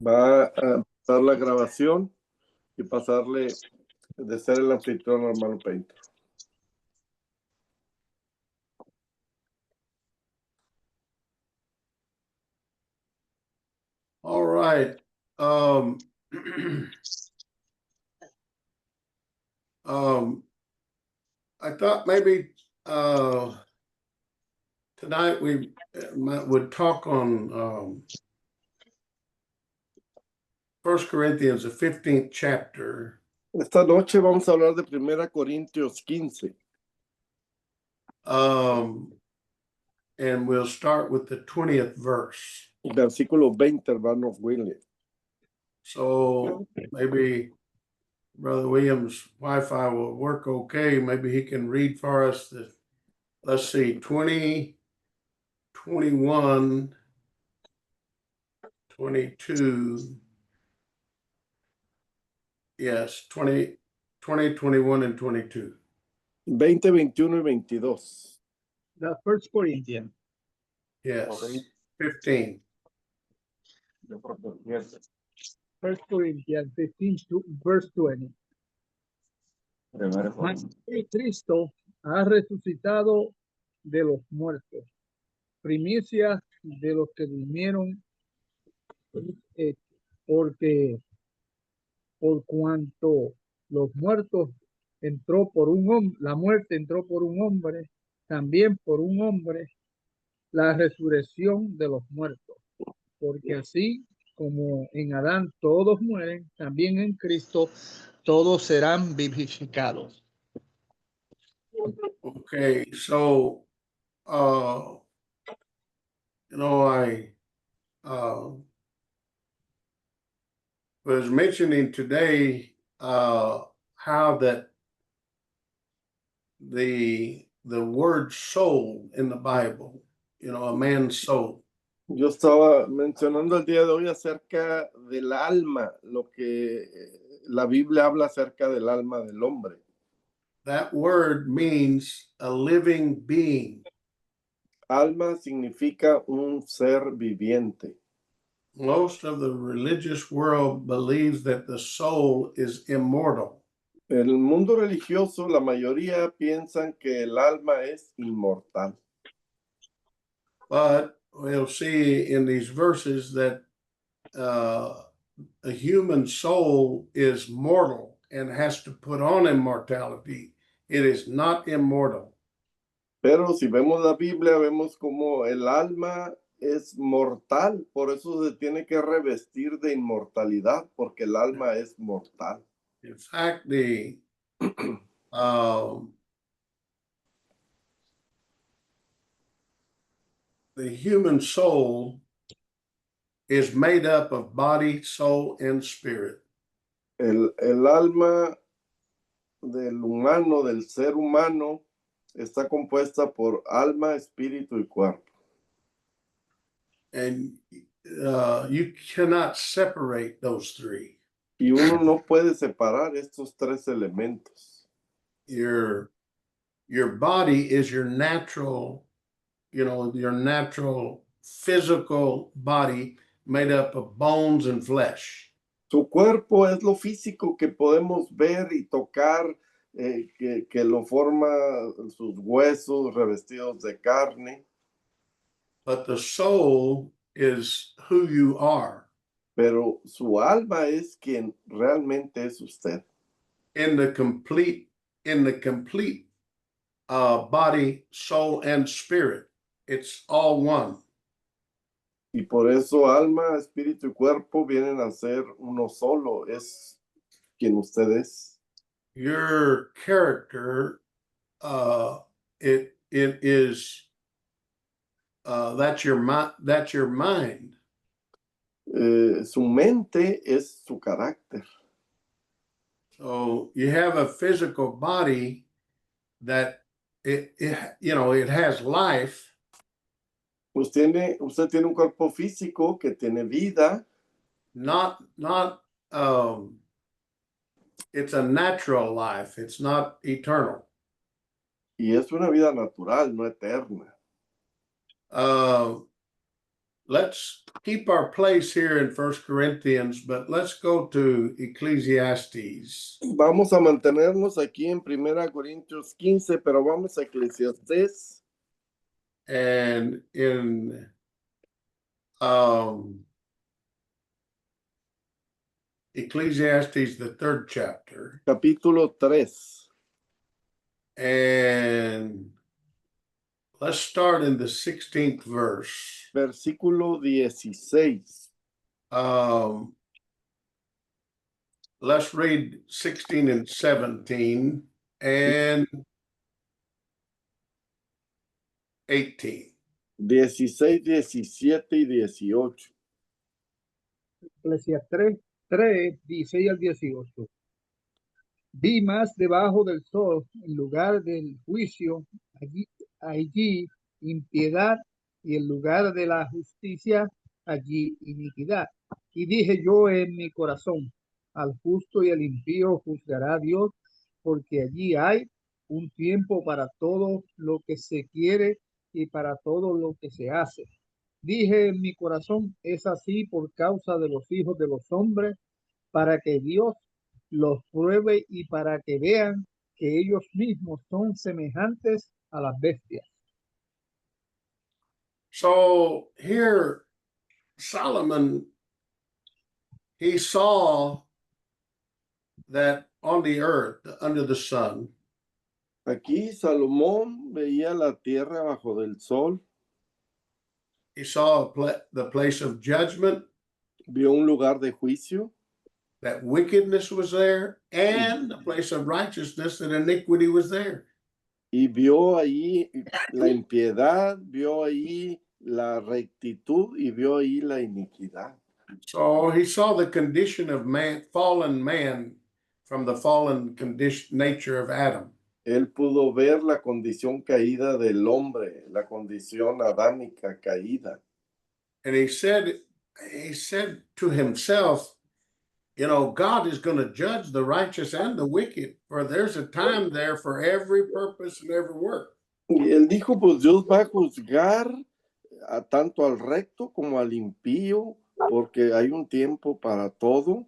Va a pasar la grabación y pasarle de ser el anfitrión al hermano Painter. All right. I thought maybe tonight we would talk on 1 Corinthians, the 15th chapter. Esta noche vamos a hablar de 1 Corintios 15. And we'll start with the 20th verse. Versículo 20, hermano William. So maybe Brother Williams' Wi-Fi will work okay. Maybe he can read for us the, let's see, 20, 21, 22. Yes, 20, 21, and 22. 20, 21 y 22. The First Corinthians. Yes, Okay. 15. First Corinthians 15 verse 20. Mas Cristo ha resucitado de los muertos, primicia de los que durmieron, porque por cuanto los muertos entró por un hombre, la muerte entró por un hombre, también por un hombre la resurrección de los muertos, porque así como en Adán todos mueren, también en Cristo todos serán vivificados. Okay, so you know, I was mentioning today how that the word soul in the Bible, you know, a man's soul. Yo estaba mencionando el día de hoy acerca del alma, lo que la Biblia habla acerca del alma del hombre. That word means a living being. Alma significa un ser viviente. Most of the religious world believes that the soul is immortal. En el mundo religioso, la mayoría piensan que el alma es inmortal. But we'll see in these verses that a human soul is mortal and has to put on immortality. It is not immortal. Pero si vemos la Biblia, vemos como el alma es mortal, por eso se tiene que revestir de inmortalidad, porque el alma es mortal. In fact, the human soul is made up of body, soul, and spirit. El alma del humano, del ser humano, está compuesta por alma, espíritu y cuerpo. And you cannot separate those three. Y uno no puede separar estos tres elementos. Your body is your natural, you know, your natural physical body made up of bones and flesh. Su cuerpo es lo físico que podemos ver y tocar, que lo forma sus huesos revestidos de carne. But the soul is who you are. Pero su alma es quien realmente es usted. In the complete body, soul, and spirit, it's all one. Y por eso alma, espíritu y cuerpo vienen a ser uno solo. Es quien usted es. Your character, it is that's your mind. Su mente es su carácter. So you have a physical body that it you know, it has life. Usted tiene un cuerpo físico que tiene vida. Not it's a natural life. It's not eternal. Y es una vida natural, no eterna. let's keep our place here in 1 Corinthians, but let's go to Ecclesiastes. Vamos a mantenernos aquí en 1 Corintios 15, pero vamos a Eclesiastés. And in Ecclesiastes, the 3rd chapter, Capítulo 3. and let's start in the 16th verse. Versículo 16. Let's read 16 and 17 and 18. 16, 17 y 18. Eclesiastés 3, 16 al 18. Vi más debajo del sol, en lugar del juicio, allí impiedad, y en lugar de la justicia, allí iniquidad. Y dije yo en mi corazón, al justo y al impío juzgará Dios, porque allí hay un tiempo para todo lo que se quiere y para todo lo que se hace. Dije en mi corazón, es así por causa de los hijos de los hombres, para que Dios los pruebe y para que vean que ellos mismos son semejantes a las bestias. So here, Solomon, he saw that on the earth, under the sun, Aquí Salomón veía la tierra bajo del sol, he saw the place of judgment, vio un lugar de juicio, that wickedness was there, and the place of righteousness, that iniquity was there. y vio ahí la impiedad, vio ahí la rectitud y vio ahí la iniquidad. So he saw the condition of man, fallen man, from the fallen condition nature of Adam. Él pudo ver la condición caída del hombre, la condición adámica caída. And he said to himself, you know, God is going to judge the righteous and the wicked, for there's a time there for every purpose and every work. Y él dijo, pues Dios va a juzgar a tanto al recto como al impío, porque hay un tiempo para todo.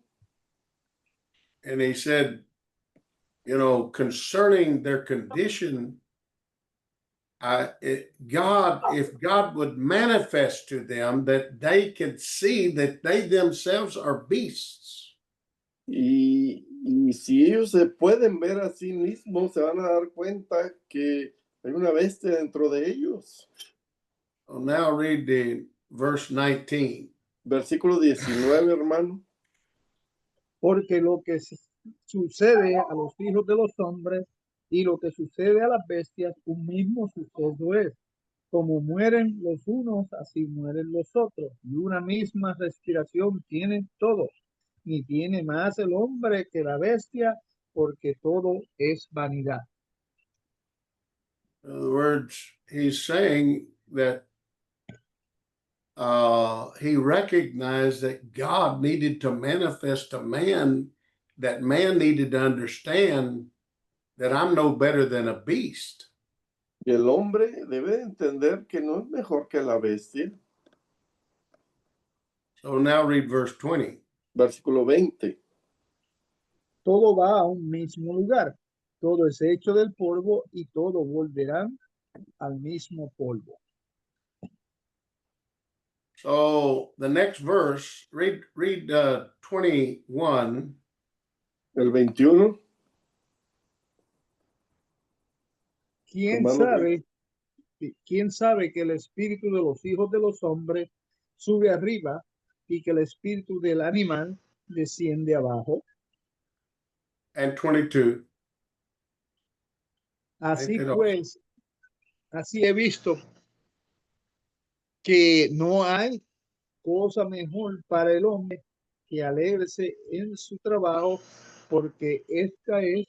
And he said, you know, concerning their condition, if God would manifest to them that they could see that they themselves are beasts. Y si ellos se pueden ver a sí mismos, se van a dar cuenta que hay una bestia dentro de ellos. So now read the verse 19. Versículo 19, hermano. Porque lo que sucede a los hijos de los hombres y lo que sucede a las bestias, un mismo suceso es. Como mueren los unos, así mueren los otros. Y una misma respiración tienen todos. Ni tiene más el hombre que la bestia, porque todo es vanidad. In other words, he's saying that he recognized that God needed to manifest to man, that man needed to understand that I'm no better than a beast. Y el hombre debe entender que no es mejor que la bestia. So now read verse 20. Versículo 20. Todo va a un mismo lugar. Todo es hecho del polvo y todo volverán al mismo polvo. So the next verse, read 21. El 21. ¿Quién sabe que el espíritu de los hijos de los hombres sube arriba y que el espíritu del animal desciende abajo? And 22. Así pues, así he visto que no hay cosa mejor para el hombre que alegrarse en su trabajo, porque esta es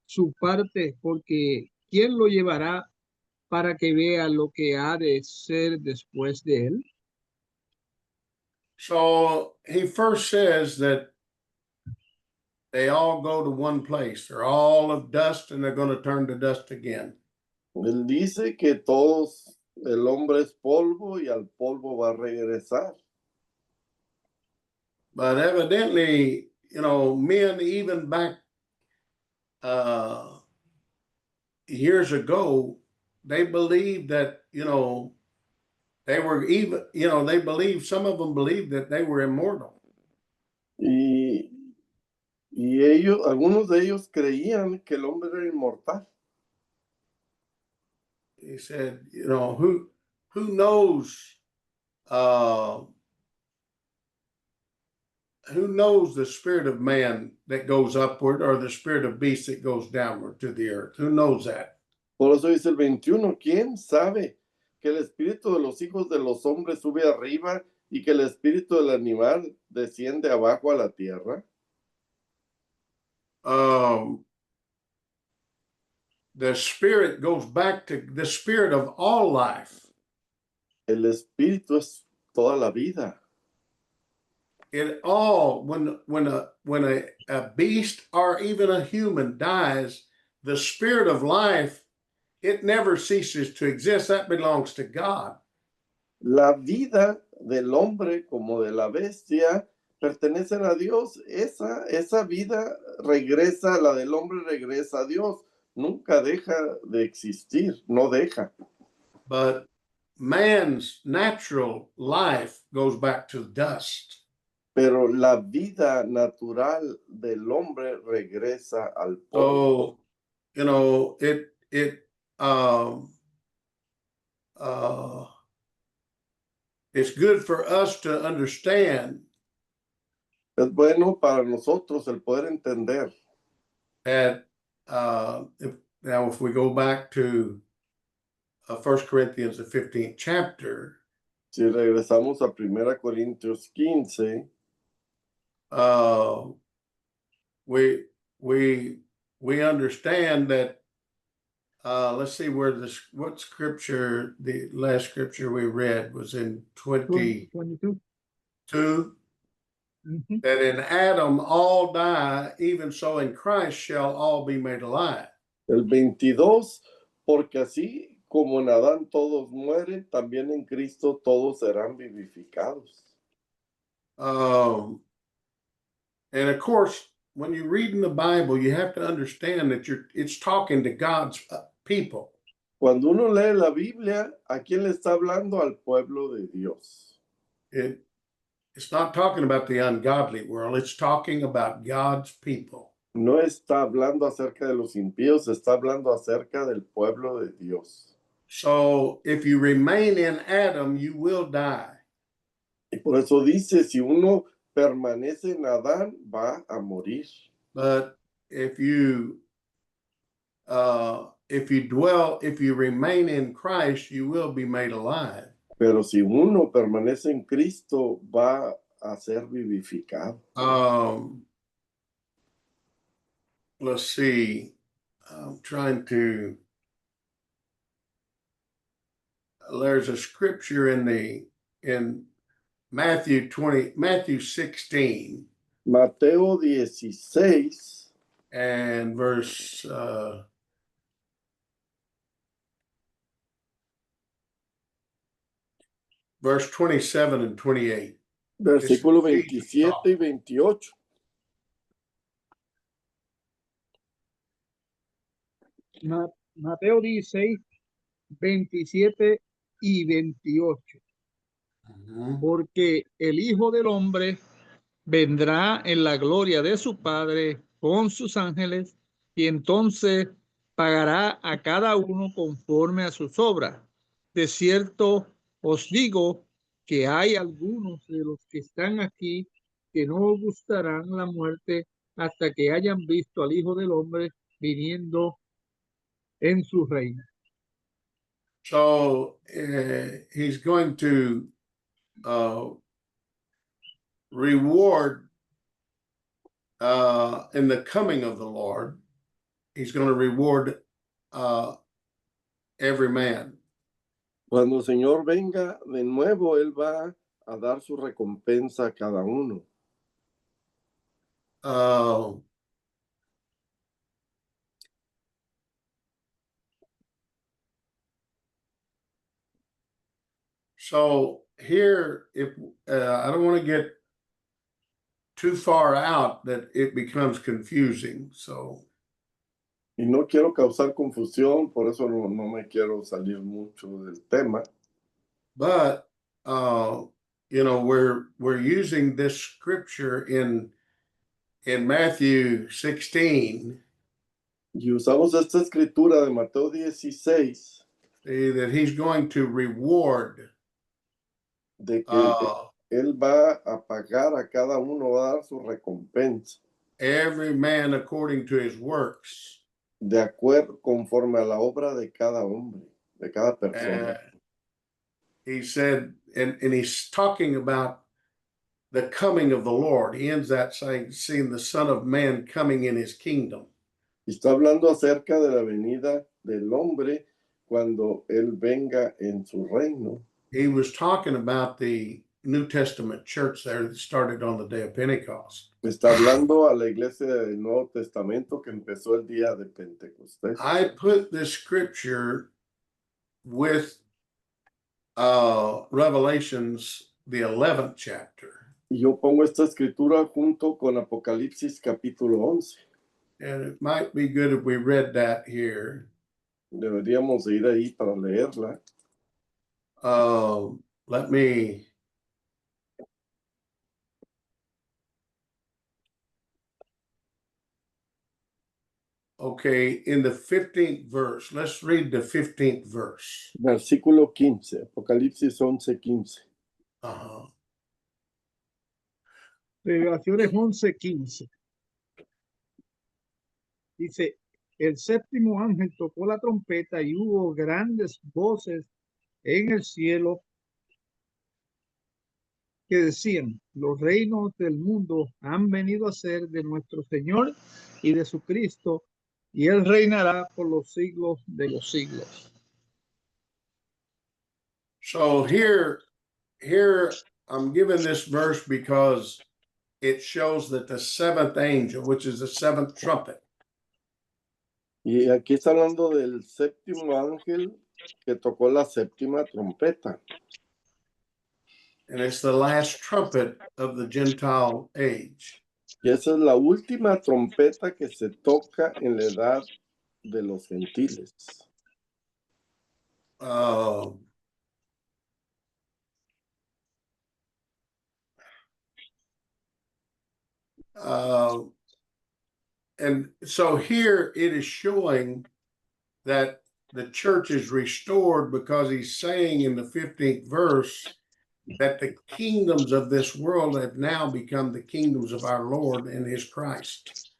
su parte, porque ¿quién lo llevará para que vea lo que ha de ser después de él? So he first says that they all go to one place. They're all of dust and they're going to turn to dust again. Él dice que todos El hombre es polvo y al polvo va a regresar. But evidently, men even back years ago, they believed that, they were even, they believed, some of them believed that they were immortal. Y, y ellos, algunos de ellos creían que el hombre era inmortal. He said, who knows, who knows the spirit of man that goes upward or the spirit of beast that goes downward to the earth? Who knows that? Por eso dice el 21, ¿quién sabe que el espíritu de los hijos de los hombres sube arriba y que el espíritu del animal desciende abajo a la tierra? The spirit goes back to the spirit of all life. El espíritu es toda la vida. It all, when a beast or even a human dies, the spirit of life, it never ceases to exist. That belongs to God. La vida del hombre como de la bestia pertenecen a Dios. Esa vida regresa, la del hombre regresa a Dios. Nunca deja de existir, no deja. But man's natural life goes back to dust. Pero la vida natural del hombre regresa al polvo. So, it's good for us to understand Es bueno para nosotros el poder entender that if we go back to 1 Corinthians, the 15th chapter, si regresamos a 1 Corintios 15, we understand that. Let's see what scripture, the last scripture we read was in 22. 22. That in Adam all die, even so in Christ shall all be made alive. el 22, porque así como en Adán todos mueren, también en Cristo todos serán vivificados. And of course, when you read in the Bible, you have to understand that it's talking to God's people. Cuando uno lee la Biblia, ¿a quién le está hablando? Al pueblo de Dios. It's not talking about the ungodly world. It's talking about God's people. No está hablando acerca de los impíos, está hablando acerca del pueblo de Dios. So if you remain in Adam, you will die. Y por eso dice, si uno permanece en Adán, va a morir. But if you remain in Christ, you will be made alive. Pero si uno permanece en Cristo, va a ser vivificado. Let's see. I'm trying to. There's a scripture in Matthew 16. Mateo 16. And verse verse 27 and 28. Versículo 27 y 28. Mateo 16, 27 y 28. Porque el Hijo del Hombre vendrá en la gloria de su Padre con sus ángeles y entonces pagará a cada uno conforme a sus obras. De cierto os digo que hay algunos de los que están aquí que no gustarán la muerte hasta que hayan visto al Hijo del Hombre viniendo en su reino. So he's going to reward in the coming of the Lord. He's going to reward every man. Cuando el Señor venga de nuevo, Él va a dar su recompensa a cada uno. So here, if I don't want to get too far out that it becomes confusing. So Y no quiero causar confusión, por eso no me quiero salir mucho del tema. but you know, we're using this scripture in Matthew 16, Y usamos esta escritura de Mateo 16, that he's going to reward de que él va a pagar a cada uno, va a dar su recompensa, every man according to his works. de acuerdo conforme a la obra de cada hombre, de cada persona. He said, and he's talking about the coming of the Lord. He ends that saying, seeing the Son of Man coming in his kingdom. Y está hablando acerca de la venida del hombre cuando él venga en su reino. He was talking about the New Testament church there that started on the day of Pentecost. Está hablando a la iglesia del Nuevo Testamento que empezó el día de Pentecostés. I put this scripture with Revelations, the 11th chapter. Y yo pongo esta escritura junto con Apocalipsis capítulo 11. And it might be good if we read that here. Deberíamos ir ahí para leerla. Let me. Okay, in the 15th verse, let's read the 15th verse. Versículo 15, Apocalipsis 11:15. Revelaciones 11:15. Dice, el séptimo ángel tocó la trompeta y hubo grandes voces en el cielo que decían, los reinos del mundo han venido a ser de nuestro Señor y de su Cristo, y él reinará por los siglos de los siglos. So here I'm given this verse because it shows that the seventh angel, which is the seventh trumpet. Y aquí está hablando del séptimo ángel que tocó la séptima trompeta. And it's the last trumpet of the Gentile age. Y esa es la última trompeta que se toca en la edad de los gentiles. And so here it is showing that the church is restored because he's saying in the 15th verse that the kingdoms of this world have now become the kingdoms of our Lord and his Christ.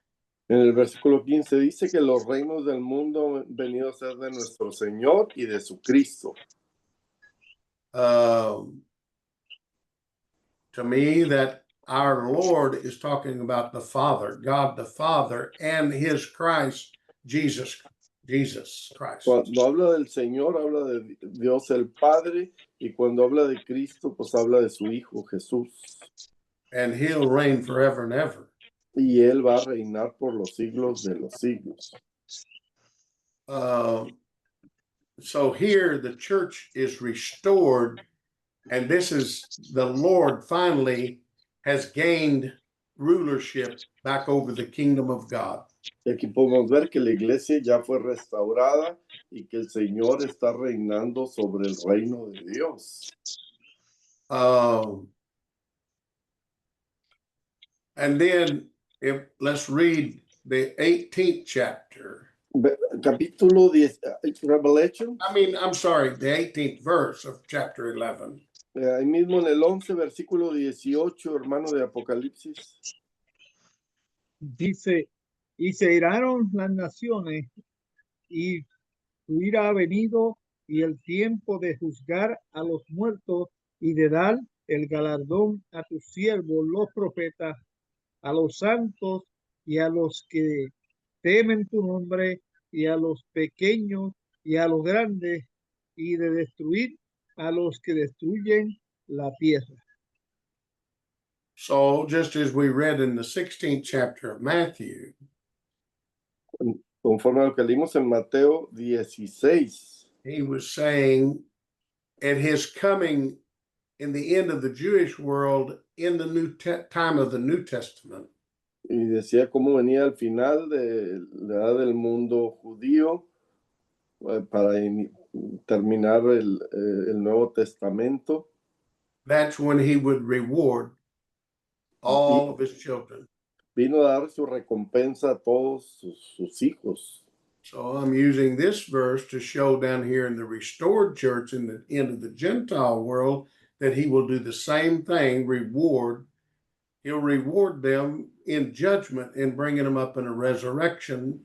En el versículo 15 dice que los reinos del mundo han venido a ser de nuestro Señor y de su Cristo. To me, that our Lord is talking about the Father, God the Father, and his Christ, Jesus Christ. Cuando habla del Señor, habla de Dios el Padre, y cuando habla de Cristo, pues habla de su Hijo Jesús. And he'll reign forever and ever. Y él va a reinar por los siglos de los siglos. So here the church is restored, and this is the Lord finally has gained rulership back over the kingdom of God. Y aquí podemos ver que la iglesia ya fue restaurada y que el Señor está reinando sobre el reino de Dios. And then let's read the 18th chapter. Capítulo 10, Revelation. I'm sorry, the 18th verse of chapter 11. Ahí mismo en el 11, versículo 18, hermano de Apocalipsis. Dice, y se iraron las naciones, y tu ira ha venido, y el tiempo de juzgar a los muertos, y de dar el galardón a tus siervos, los profetas, a los santos, y a los que temen tu nombre, y a los pequeños, y a los grandes, y de destruir a los que destruyen la tierra. So just as we read in the 16th chapter of Matthew, conforme a lo que leímos en Mateo 16, he was saying at his coming in the end of the Jewish world in the time of the New Testament. Y decía cómo venía al final de la edad del mundo judío para terminar el Nuevo Testamento. That's when he would reward all of his children. Vino a dar su recompensa a todos sus hijos. So I'm using this verse to show down here in the restored church in the end of the Gentile world that he will do the same thing, he'll reward them in judgment and bringing them up in a resurrection,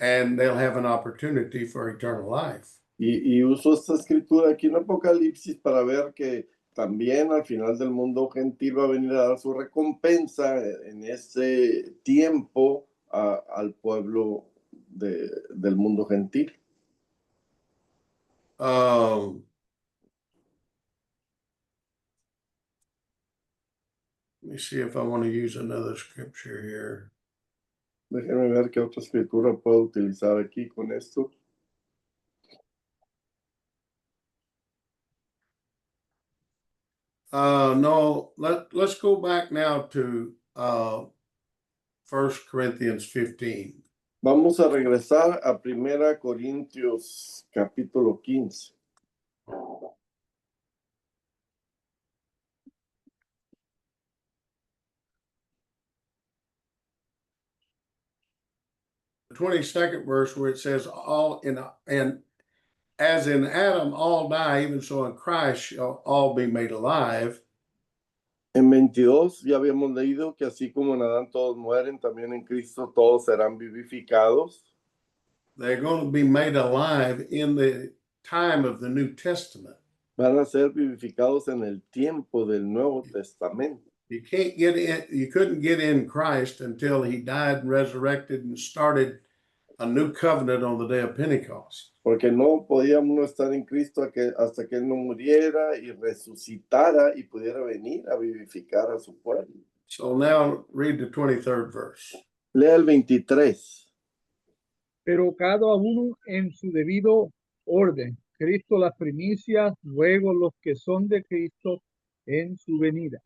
and they'll have an opportunity for eternal life. Y uso esta escritura aquí en Apocalipsis para ver que también al final del mundo gentil va a venir a dar su recompensa en ese tiempo al pueblo del mundo gentil. Let me see if I want to use another scripture here. Déjenme ver qué otra escritura puedo utilizar aquí con esto. No, let's go back now to 1 Corinthians 15. Vamos a regresar a 1 Corintios capítulo 15. The 22nd verse where it says and as in Adam all die, even so in Christ shall all be made alive. En 22 ya habíamos leído que así como en Adán todos mueren, también en Cristo todos serán vivificados. They're going to be made alive in the time of the New Testament. Van a ser vivificados en el tiempo del Nuevo Testamento. You couldn't get in Christ until he died and resurrected and started a new covenant on the day of Pentecost. Porque no podíamos estar en Cristo hasta que Él no muriera y resucitara y pudiera venir a vivificar a su pueblo. So now read the 23rd verse. Lea el 23. Pero cada uno en su debido orden. Cristo las primicias, luego los que son de Cristo en su venida.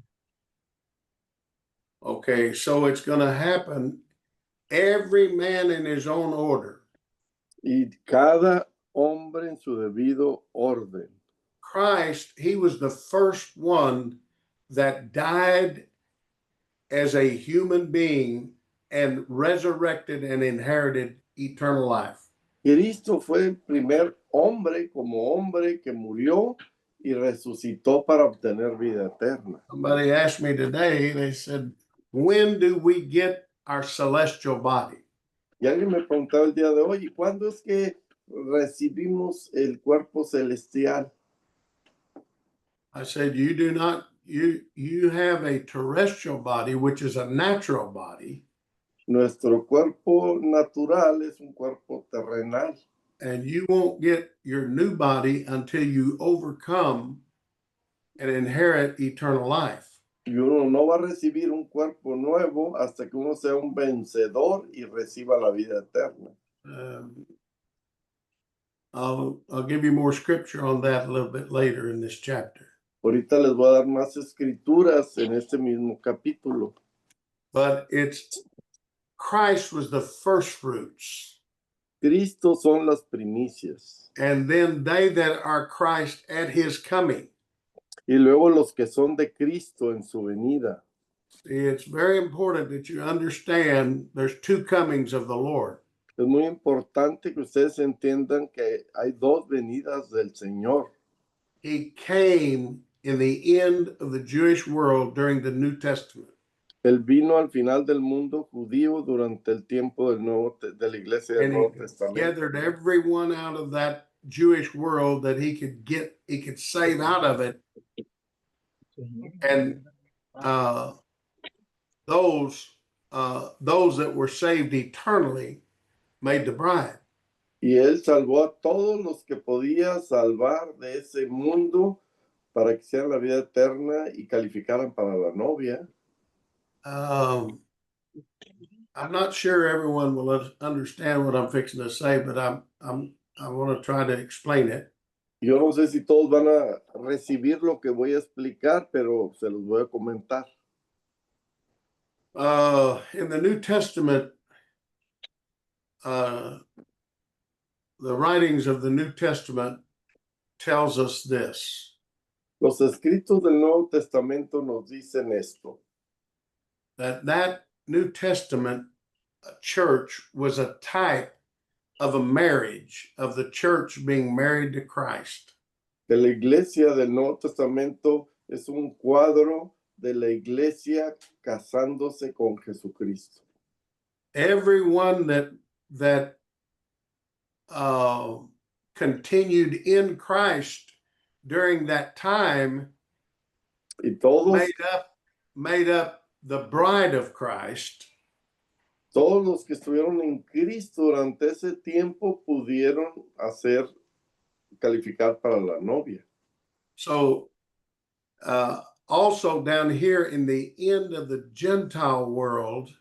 Okay, so it's going to happen every man in his own order. Y cada hombre en su debido orden. Christ, he was the first one that died as a human being and resurrected and inherited eternal life. Cristo fue el primer hombre como hombre que murió y resucitó para obtener vida eterna. Somebody asked me today, they said, when do we get our celestial body? Y alguien me preguntaba el día de hoy, ¿cuándo es que recibimos el cuerpo celestial? I said, you have a terrestrial body, which is a natural body. Nuestro cuerpo natural es un cuerpo terrenal. And you won't get your new body until you overcome and inherit eternal life. Y uno no va a recibir un cuerpo nuevo hasta que uno sea un vencedor y reciba la vida eterna. I'll give you more scripture on that a little bit later in this chapter. Ahorita les voy a dar más escrituras en este mismo capítulo. But Christ was the first fruits. Cristo son las primicias. And then they that are Christ at his coming. Y luego los que son de Cristo en su venida. It's very important that you understand there's two comings of the Lord. Es muy importante que ustedes entiendan que hay dos venidas del Señor. He came in the end of the Jewish world during the New Testament. Él vino al final del mundo judío durante el tiempo de la iglesia del Nuevo Testamento. Gathered everyone out of that Jewish world that he could save out of it. And those that were saved eternally made the bride. Y él salvó a todos los que podía salvar de ese mundo para que hicieran la vida eterna y calificaran para la novia. I'm not sure everyone will understand what I'm fixing to say, but I want to try to explain it. Yo no sé si todos van a recibir lo que voy a explicar, pero se los voy a comentar. In the New Testament, the writings of the New Testament tells us this, Los escritos del Nuevo Testamento nos dicen esto, that New Testament church was a type of a marriage, of the church being married to Christ. que la iglesia del Nuevo Testamento es un cuadro de la iglesia casándose con Jesucristo. Everyone that continued in Christ during that time Y todos, made up the bride of Christ. todos los que estuvieron en Cristo durante ese tiempo pudieron calificar para la novia. So also down here in the end of the Gentile world,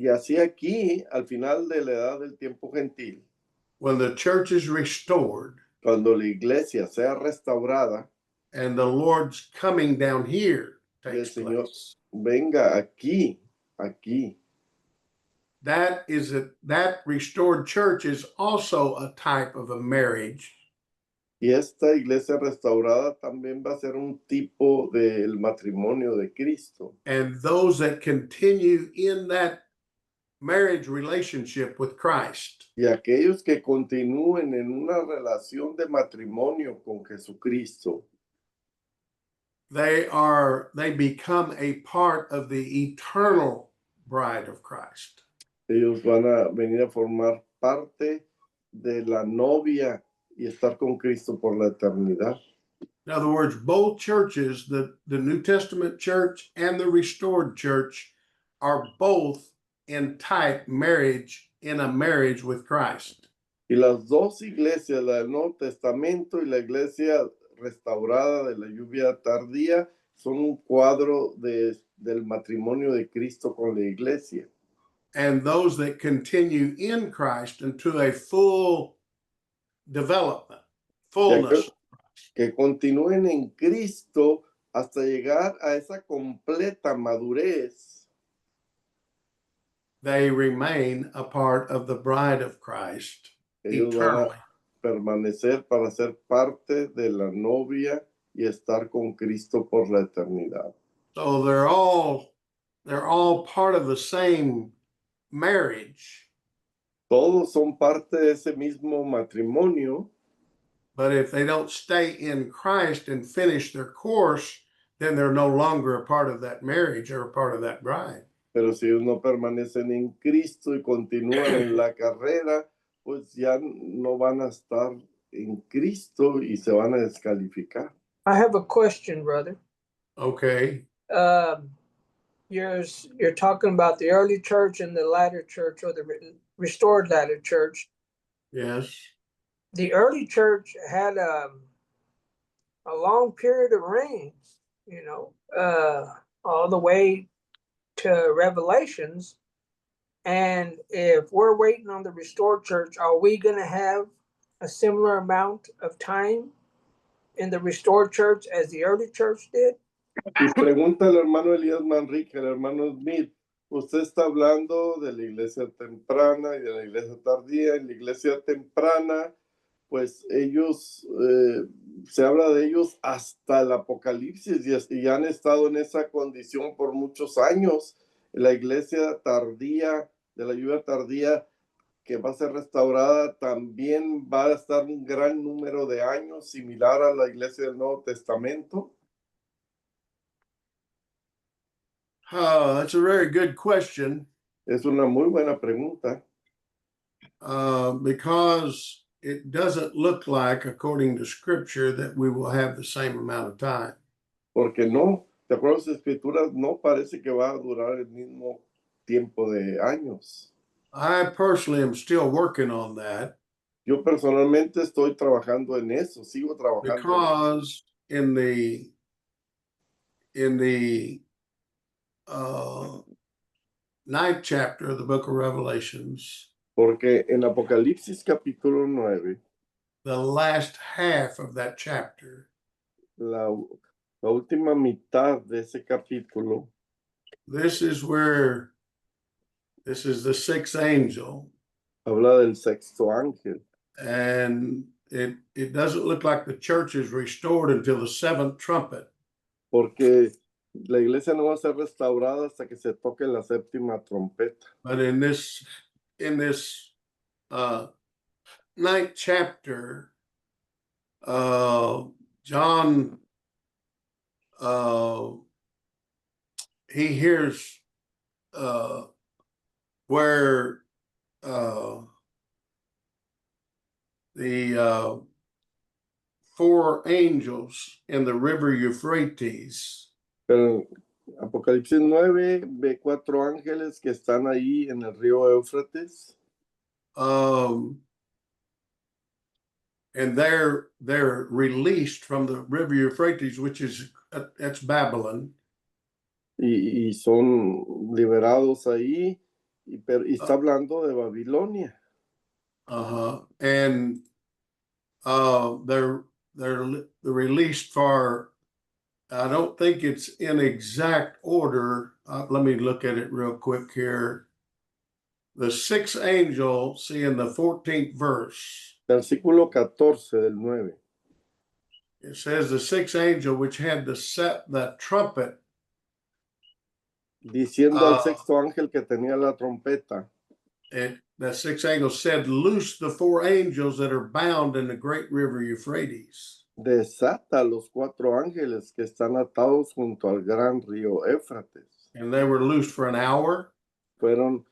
Y así aquí, al final de la edad del tiempo gentil, when the church is restored cuando la iglesia sea restaurada, and the Lord's coming down here el takes Señor place, venga aquí, that restored church is also a type of a marriage. y esta iglesia restaurada también va a ser un tipo del matrimonio de Cristo. And those that continue in that marriage relationship with Christ, Y aquellos que continúen en una relación de matrimonio con Jesucristo, they become a part of the eternal bride of Christ. ellos van a venir a formar parte de la novia y estar con Cristo por la eternidad. In other words, both churches, the New Testament church and the restored church, are both in type marriage, in a marriage with Christ. Y las dos iglesias, la del Nuevo Testamento y la iglesia restaurada de la lluvia tardía, son un cuadro del matrimonio de Cristo con la iglesia. And those that continue in Christ into a full development, fullness. Que continúen en Cristo hasta llegar a esa completa madurez. They remain a part of the bride of Christ Ellos eternally. van a permanecer para ser parte de la novia y estar con Cristo por la eternidad. So they're all part of the same marriage. Todos son parte de ese mismo matrimonio. But if they don't stay in Christ and finish their course, then they're no longer a part of that marriage or a part of that bride. Pero si ellos no permanecen en Cristo y continúan en la carrera, pues ya no van a estar en Cristo y se van a descalificar. I have a question, brother. Okay. You're talking about the early church and the latter church, or the restored latter church. Yes. The early church had a long period of reigns, all the way to Revelations. And if we're waiting on the restored church, are we going to have a similar amount of time in the restored church as the early church did? Y pregunta el hermano Elías Manrique, el hermano Smith, usted está hablando de la iglesia temprana y de la iglesia tardía. En la iglesia temprana, pues ellos, se habla de ellos hasta el Apocalipsis y han estado en esa condición por muchos años. La iglesia tardía, de la lluvia tardía, que va a ser restaurada, también va a estar un gran número de años, similar a la iglesia del Nuevo Testamento. That's a very good question. Es una muy buena pregunta. Because it doesn't look like, according to Scripture, that we will have the same amount of time. Porque no, de acuerdo a las escrituras, no parece que va a durar el mismo tiempo de años. I personally am still working on that. Yo personalmente estoy trabajando en eso, sigo trabajando. Because in the 9th chapter of the book of Revelations, Porque en Apocalipsis capítulo 9, the last half of that chapter. La última mitad de ese capítulo, This is the sixth angel, habla del sexto ángel. and it doesn't look like the church is restored until the seventh trumpet. Porque la iglesia no va a ser restaurada hasta que se toque la séptima trompeta. But in this ninth chapter, John he hears where the four angels in the river Euphrates Pero en Apocalipsis 9 ve 4 ángeles que están ahí en el río Éufrates. And they're released from the river Euphrates, which is that's Babylon. Y son liberados ahí, y está hablando de Babilonia. And they're released for, I don't think it's in exact order. Let me look at it real quick here. The sixth angel, see in the 14th verse, Versículo 14 del 9. it says the sixth angel which had the trumpet, Diciendo al sexto ángel que tenía la trompeta. the sixth angel said, loose the four angels that are bound in the great river Euphrates. Desata los 4 ángeles que están atados junto al gran río Éufrates. And they were loosed for an hour, Fueron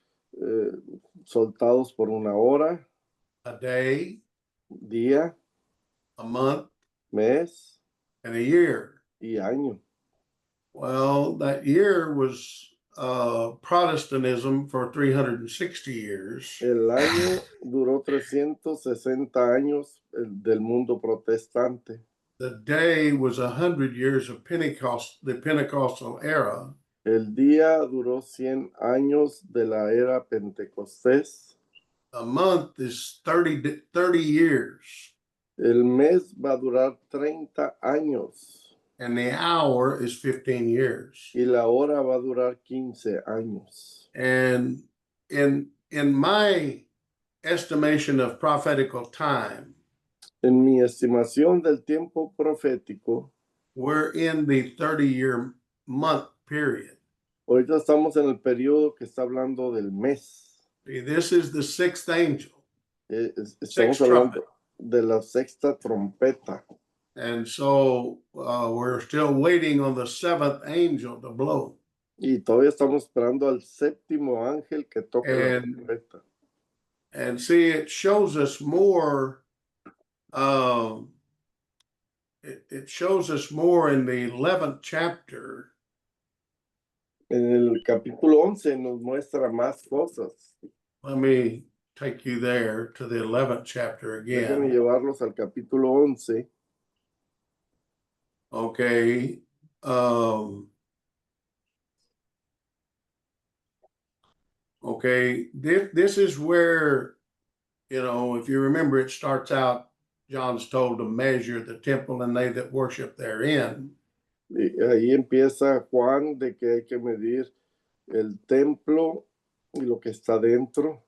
soltados por 1 hora, a day, día, a month, mes and a year. y año. Well, that year was Protestantism for 360 years. El año duró 360 años del mundo protestante. The day was 100 years of Pentecost, the Pentecostal era. El día duró 100 años de la era Pentecostés. A month is 30 years. El mes va a durar 30 años. And the hour is 15 years. Y la hora va a durar 15 años. And in my estimation of prophetical time, En mi estimación del tiempo profético, we're in the 30-year month period. ahorita estamos en el periodo que está hablando del mes. This is the sixth angel. Estamos hablando de la sexta trompeta. And so we're still waiting on the seventh angel to blow. Y todavía estamos esperando al séptimo ángel que toque la trompeta. And see, it shows us more. It shows us more in the 11th chapter. En el capítulo 11 nos muestra más cosas. Let me take you there to the 11th chapter Déjenme again. llevarlos al capítulo 11. Okay. Okay. This is where, if you remember, it starts out, John's told to measure the temple and they that worship therein. Y ahí empieza Juan de que hay que medir el templo y lo que está dentro.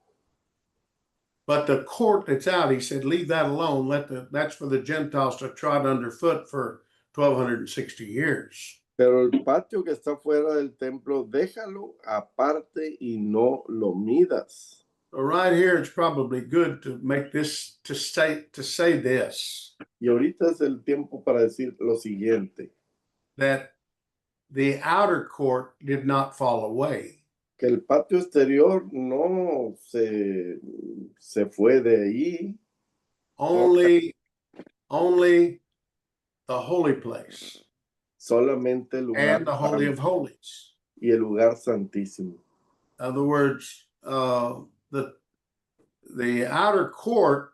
But the court that's out, he said, leave that alone. That's for the Gentiles to trot underfoot for 1,260 years. Pero el patio que está fuera del templo, déjalo aparte y no lo midas. So right here, it's probably good to make this, to say this, Y ahorita es el tiempo para decir lo siguiente, that the outer court did not fall away. que el patio exterior no se fue de ahí. Only the holy place Solamente el lugar and the Holy of Holies. y el lugar santísimo. In other words, the outer court,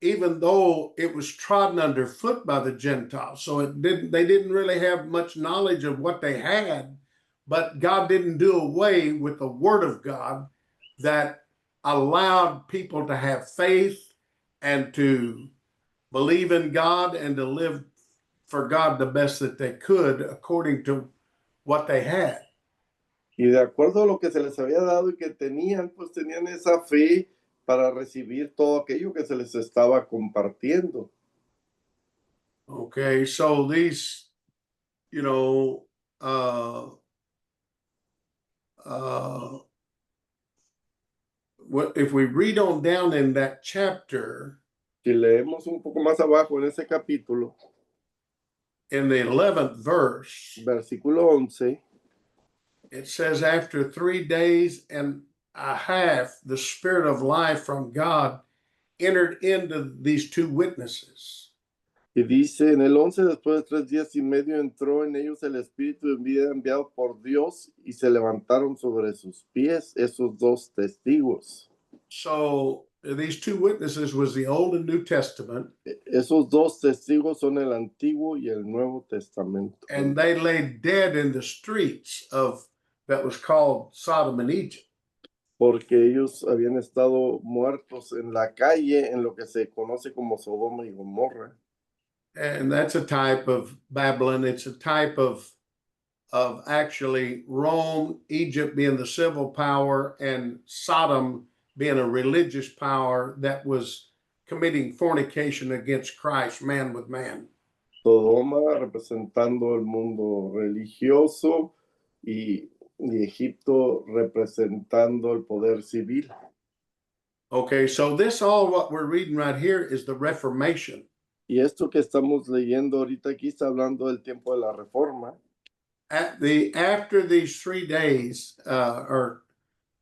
even though it was trodden underfoot by the Gentiles, so they didn't really have much knowledge of what they had, but God didn't do away with the word of God that allowed people to have faith and to believe in God and to live for God the best that they could according to what they had. Y de acuerdo a lo que se les había dado y que tenían, pues tenían esa fe para recibir todo aquello que se les estaba compartiendo. Okay, so these, you know, if we read on down in that chapter, Si leemos un poco más abajo en ese capítulo, in the 11th verse, versículo 11, it says, after 3 days and a half, the Spirit of life from God entered into these two witnesses. y dice, en el 11, después de 3 días y medio, entró en ellos el Espíritu de vida enviado por Dios y se levantaron sobre sus pies esos dos testigos. So these two witnesses was the Old and New Testament, Esos dos testigos son el Antiguo y el Nuevo Testamento. and they lay dead in the streets of that was called Sodom and Egypt. Porque ellos habían estado muertos en la calle, en lo que se conoce como Sodoma y Gomorra. And that's a type of Babylon. It's a type of actually Rome, Egypt being the civil power, and Sodom being a religious power that was committing fornication against Christ, man with man. Sodoma representando el mundo religioso y Egipto representando el poder civil. Okay, so this all what we're reading right here is the Reformation. Y esto que estamos leyendo ahorita aquí está hablando del tiempo de la Reforma. After these 3 days, or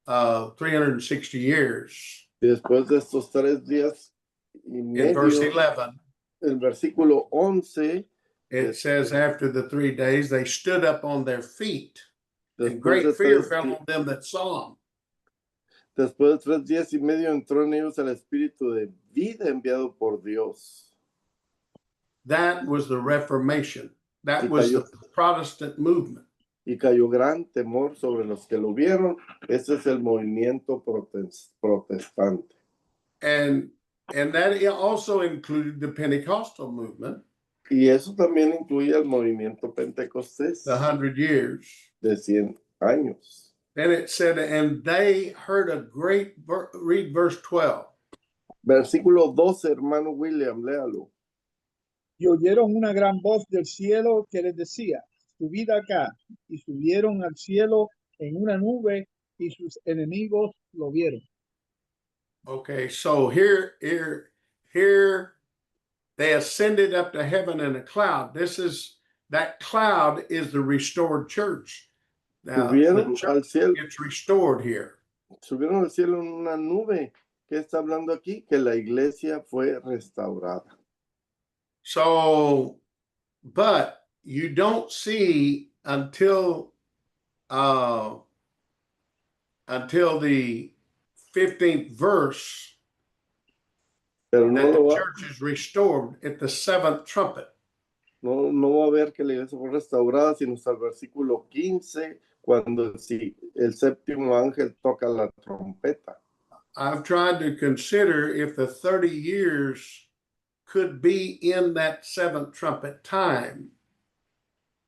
360 years, Y después de estos 3 días y in verse medio, 11, el versículo 11, it says, after the 3 days, they stood up on their feet, and después great de fear 3 fell on them that saw them. Después de 3 días y medio entró en ellos el Espíritu de vida enviado por Dios. That was the Reformation. That Y was cayó, the Protestant movement. y cayó gran temor sobre los que lo vieron. Ese es el movimiento protestante. And that also included the Pentecostal movement, Y eso también incluye el movimiento pentecostés the 100 years. de 100 años. Then it said, and they heard a great, read verse 12. Versículo 12, hermano William, léalo. Y oyeron una gran voz del cielo que les decía, subid acá. Y subieron al cielo en una nube y sus enemigos lo vieron. Okay, so here they ascended up to heaven in a cloud. That cloud is the restored church. Now, the Subieron church al cielo, gets restored here. subieron al cielo en una nube. ¿Qué está hablando aquí? Que la iglesia fue restaurada. So, but you don't see until the 15th verse Pero no that the lo va, church is restored at the 7th trumpet. no va a ver que la iglesia fue restaurada, sino hasta el versículo 15, cuando el séptimo ángel toca la trompeta. I've tried to consider if the 30 years could be in that 7th trumpet time.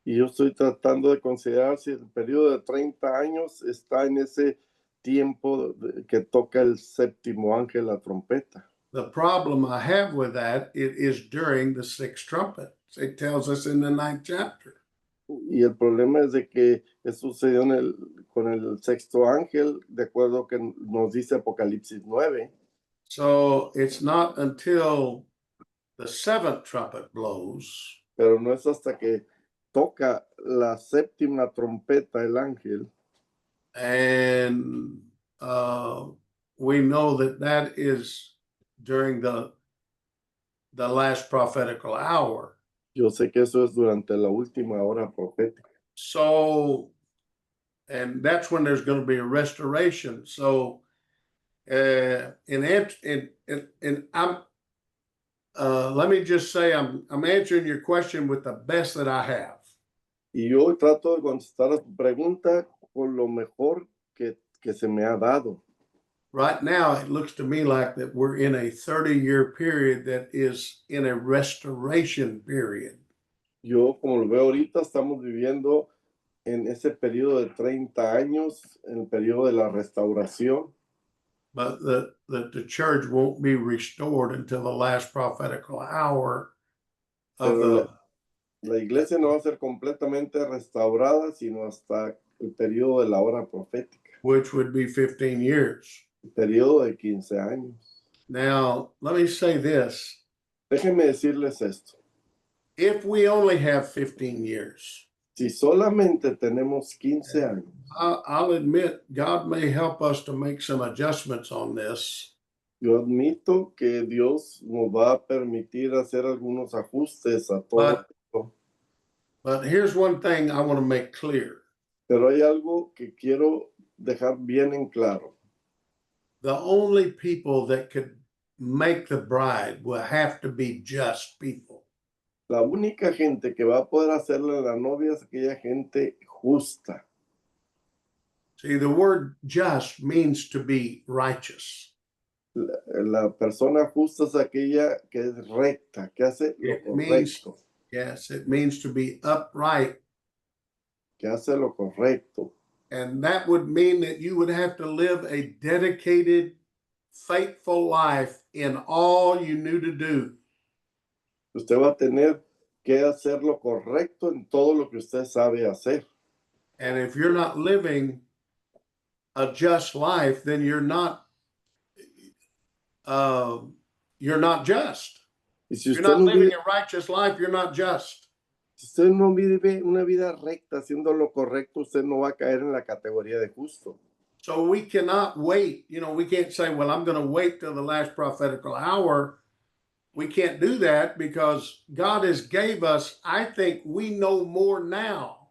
Y yo estoy tratando de considerar si el periodo de 30 años está en ese tiempo que toca el séptimo ángel la trompeta. The problem I have with that, it is during the 6th trumpet. It tells us in the 9th chapter. Y el problema es de que eso sucedió con el sexto ángel, de acuerdo a que nos dice Apocalipsis 9. So it's not until the 7th trumpet blows Pero no es hasta que toca la séptima trompeta el ángel. and we know that is during the last prophetical hour. Yo sé que eso es durante la última hora profética. So, and that's when there's going to be a restoration. So, let me just say, I'm answering your question with the best that I have. Y yo trato de contestar a tu pregunta con lo mejor que se me ha dado. Right now, it looks to me like that we're in a 30-year period that is in a restoration period. Yo, como lo veo ahorita, estamos viviendo en ese periodo de 30 años, en el periodo de la restauración, But the church won't be restored until the last prophetical hour of pero the la iglesia no va a ser completamente restaurada, sino hasta el periodo de la hora profética, which would be 15 years. el periodo de 15 años. Now, let me say this. Déjenme decirles esto. If we only have 15 years, Si solamente tenemos 15 años, I'll admit God may help us to make some adjustments on this. yo admito que Dios nos va a permitir hacer algunos ajustes a todo esto, But here's one thing I want to make clear. pero hay algo que quiero dejar bien en claro. The only people that could make the bride will have to be just people. La única gente que va a poder hacerle la novia es aquella gente justa. See, the word just means to be righteous. La persona justa es aquella que es recta, que hace lo It means, correcto, yes, it means to be upright. que hace lo correcto. And that would mean that you would have to live a dedicated, faithful life in all you knew to do. Usted va a tener que hacer lo correcto en todo lo que usted sabe hacer. And if you're not living a just life, then you're not just. Y si If you're usted, not no living vive, a righteous life, you're not just. si usted no vive una vida recta haciendo lo correcto, usted no va a caer en la categoría de justo. So we cannot wait. You know, we can't say, well, I'm going to wait till the last prophetical hour. We can't do that because God has gave us, I think we know more now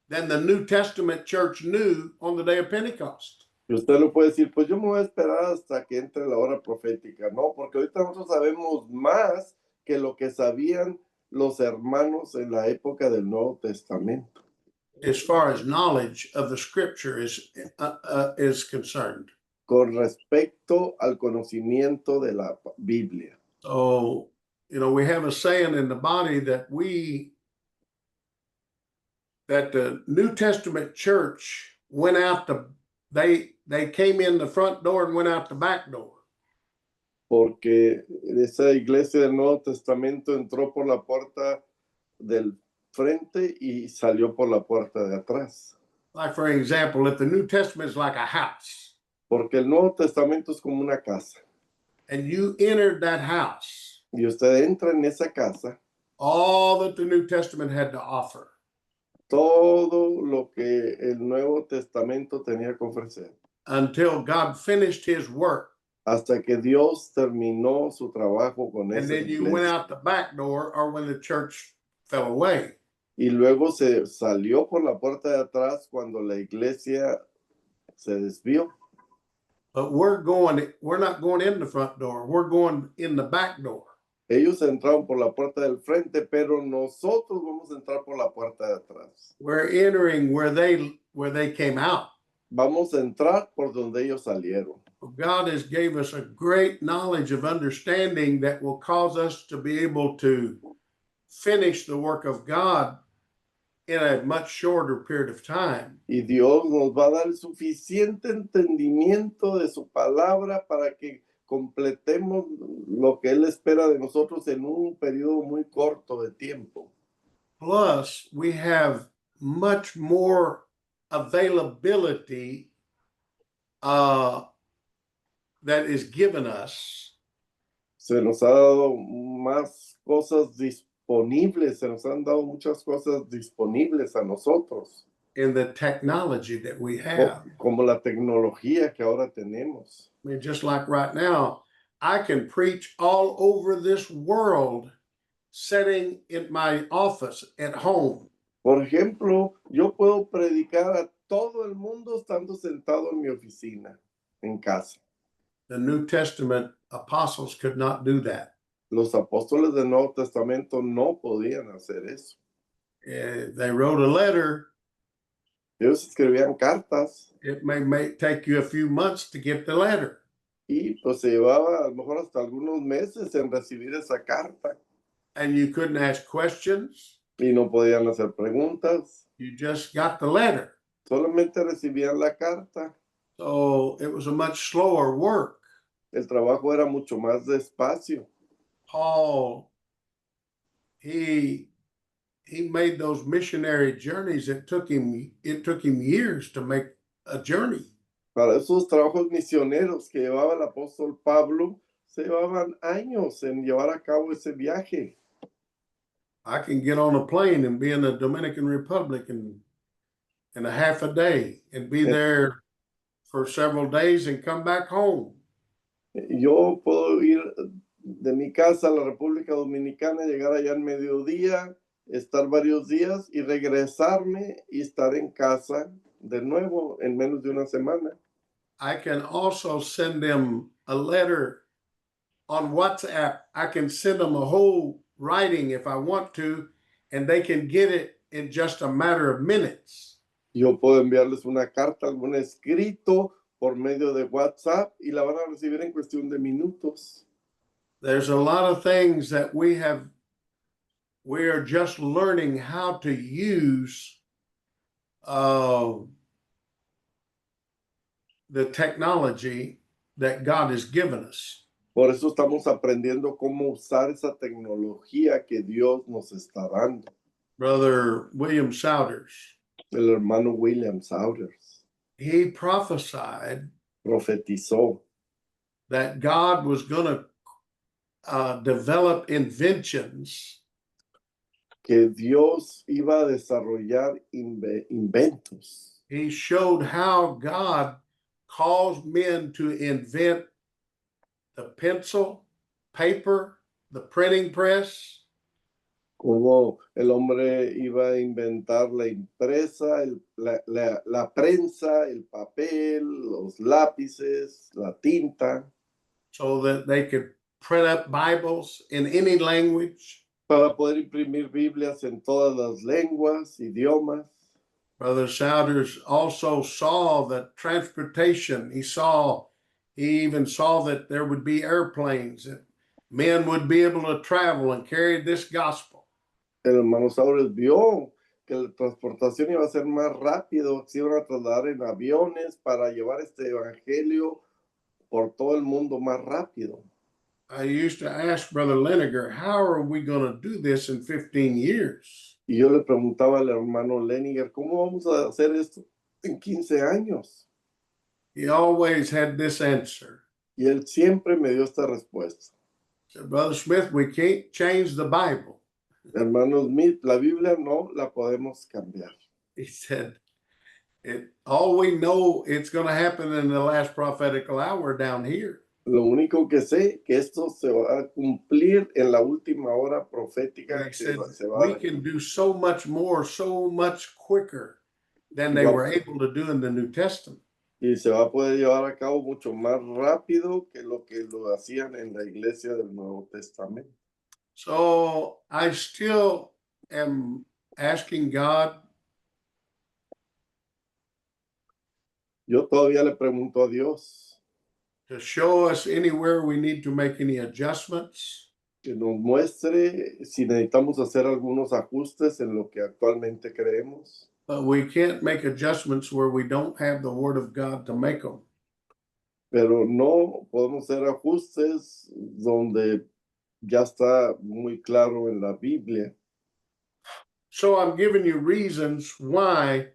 than the New Testament church knew on the day of Pentecost. Y usted lo puede decir, pues yo me voy a esperar hasta que entre la hora profética. No, porque ahorita nosotros sabemos más que lo que sabían los hermanos en la época del Nuevo Testamento, As far as knowledge of the scripture is concerned. con respecto al conocimiento de la Biblia. So, you know, we have a saying in the body that the New Testament church went out they came in the front door and went out the back door. Porque esa iglesia del Nuevo Testamento entró por la puerta del frente y salió por la puerta de atrás. Like, for example, if the New Testament is like a house, Porque el Nuevo Testamento es como una casa. and you entered that house, Y usted entra en esa casa, all that the New Testament had to offer, todo lo que el Nuevo Testamento tenía que ofrecer, until God finished his work. hasta que Dios terminó su trabajo con And esa then you went iglesia. out the back door, or when the church fell away. Y luego se salió por la puerta de atrás cuando la iglesia se desvió. But we're not going in the front door. We're going in the back door. Ellos entraron por la puerta del frente, pero nosotros vamos a entrar por la puerta de atrás. We're entering where they came out. Vamos a entrar por donde ellos salieron. God has gave us a great knowledge of understanding that will cause us to be able to finish the work of God in a much shorter period of time. Y Dios nos va a dar el suficiente entendimiento de su palabra para que completemos lo que Él espera de nosotros en un periodo muy corto de tiempo. Plus, we have much more availability that is given us. Se nos ha dado más cosas disponibles, se nos han dado muchas cosas disponibles a nosotros. In the technology that we have. Como la tecnología que ahora tenemos. I mean, just like right now, I can preach all over this world sitting in my office at home. Por ejemplo, yo puedo predicar a todo el mundo estando sentado en mi oficina, en casa. The New Testament apostles could not do that. Los apóstoles del Nuevo Testamento no podían hacer eso. They wrote a letter Ellos escribían cartas It may take you a few months to get the letter. y pues se llevaba a lo mejor hasta algunos meses en recibir esa carta And you couldn't ask questions. y no podían hacer preguntas, You just got the letter. solamente recibían la carta. So it was a much slower work. El trabajo era mucho más despacio. Paul, he made those missionary journeys. It took him years to make a journey. Para esos trabajos misioneros que llevaba el apóstol Pablo, se llevaban años en llevar a cabo ese viaje. I can get on a plane and be in the Dominican Republic in a half a day and be there for several days and come back home. Yo puedo ir de mi casa a la República Dominicana, llegar allá en mediodía, estar varios días y regresarme y estar en casa de nuevo en menos de una semana. I can also send them a letter on WhatsApp. I can send them a whole writing if I want to, and they can get it in just a matter of minutes. Yo puedo enviarles una carta, algún escrito por medio de WhatsApp y la van a recibir en cuestión de minutos. There's a lot of things that we are just learning how to use the technology that God has given us. Por eso estamos aprendiendo cómo usar esa tecnología que Dios nos está dando. Brother William Souders, El hermano William Souders he prophesied profetizó that God was going to develop inventions que Dios iba a desarrollar inventos. He showed how God caused men to invent the pencil, paper, the printing press. Cómo el hombre iba a inventar la impresa, la prensa, el papel, los lápices, la tinta, So that they could print up Bibles in any language. para poder imprimir Biblias en todas las lenguas, idiomas. Brother Souders also saw that transportation, he even saw that there would be airplanes, that men would be able to travel and carry this gospel. El hermano Saures vio que la transportación iba a ser más rápido, que se iban a trasladar en aviones para llevar este evangelio por todo el mundo más rápido. I used to ask Brother Leniger, how are we going to do this in 15 years? Y yo le preguntaba al hermano Leniger, ¿cómo vamos a hacer esto en 15 años? He always had this answer. Y él siempre me dio esta respuesta. He said, Brother Smith, we can't change the Bible. Hermano Smith, la Biblia no la podemos cambiar. He said, all we know it's going to happen in the last prophetical hour down here. Lo único que sé que esto se va a cumplir en la última hora profética. He said, we can do so much more, so much quicker than they were able to do in the New Testament. Y se va a poder llevar a cabo mucho más rápido que lo hacían en la iglesia del Nuevo Testamento. So I still am asking God. Yo todavía le pregunto a Dios to show us anywhere we need to make any adjustments. Que nos muestre si necesitamos hacer algunos ajustes en lo que actualmente creemos. But we can't make adjustments where we don't have the Word of God to make them. Pero no podemos hacer ajustes donde ya está muy claro en la Biblia. So I'm giving you reasons why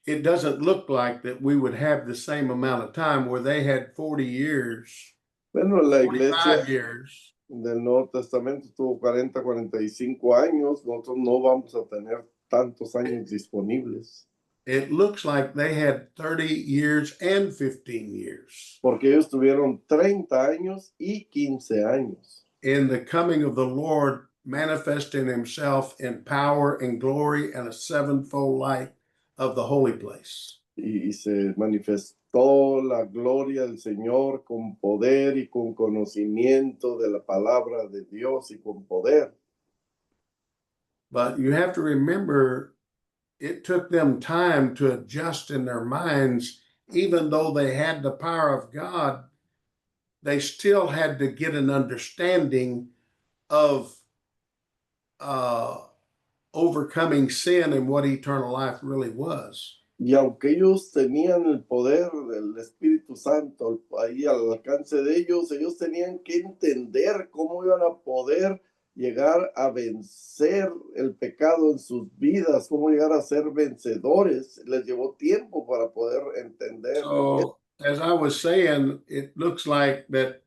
it doesn't look like that we would have the same amount of time where they had 40 years. Bueno, la iglesia years. Del Nuevo Testamento tuvo 40, 45 años. Nosotros no vamos a tener tantos años disponibles. It looks like they had 30 years and 15 years. Porque ellos tuvieron 30 años y 15 años. In the coming of the Lord manifesting himself in power and glory and a sevenfold light of the holy place. Y se manifestó la gloria del Señor con poder y con conocimiento de la palabra de Dios y con poder. But you have to remember it took them time to adjust in their minds. Even though they had the power of God, they still had to get an understanding of overcoming sin and what eternal life really was. Y aunque ellos tenían el poder del Espíritu Santo ahí al alcance de ellos tenían que entender cómo iban a poder llegar a vencer el pecado en sus vidas, cómo llegar a ser vencedores. Les llevó tiempo para poder entender. So, as I was saying, it looks like that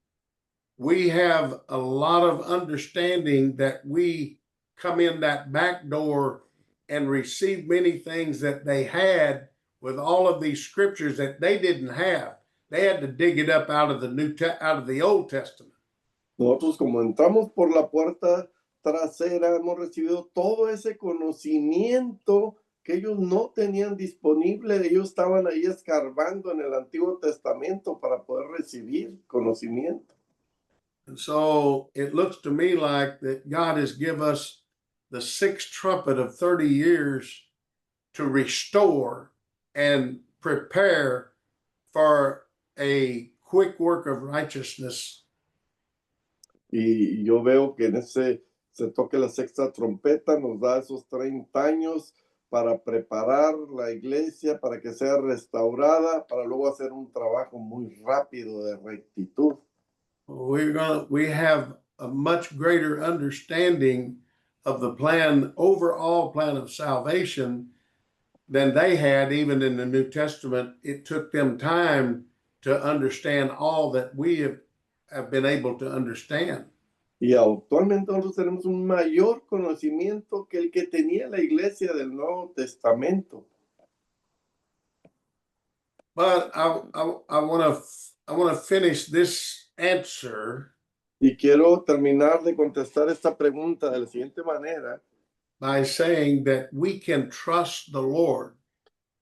we have a lot of understanding that we come in that back door and receive many things that they had with all of these scriptures that they didn't have. They had to dig it up out of the Old Testament. Nosotros, como entramos por la puerta trasera, hemos recibido todo ese conocimiento que ellos no tenían disponible. Ellos estaban ahí escarbando en el Antiguo Testamento para poder recibir conocimiento. And so it looks to me like that God has given us the sixth trumpet of 30 years to restore and prepare for a quick work of righteousness. Y yo veo que en ese se toque la sexta trompeta, nos da esos 30 años para preparar la iglesia, para que sea restaurada, para luego hacer un trabajo muy rápido de rectitud. We have a much greater understanding of the overall plan of salvation than they had. Even in the New Testament, it took them time to understand all that we have been able to understand. Y actualmente nosotros tenemos un mayor conocimiento que el que tenía la iglesia del Nuevo Testamento. But I want to finish this answer Y quiero terminar de contestar esta pregunta de la siguiente manera, by saying that we can trust the Lord,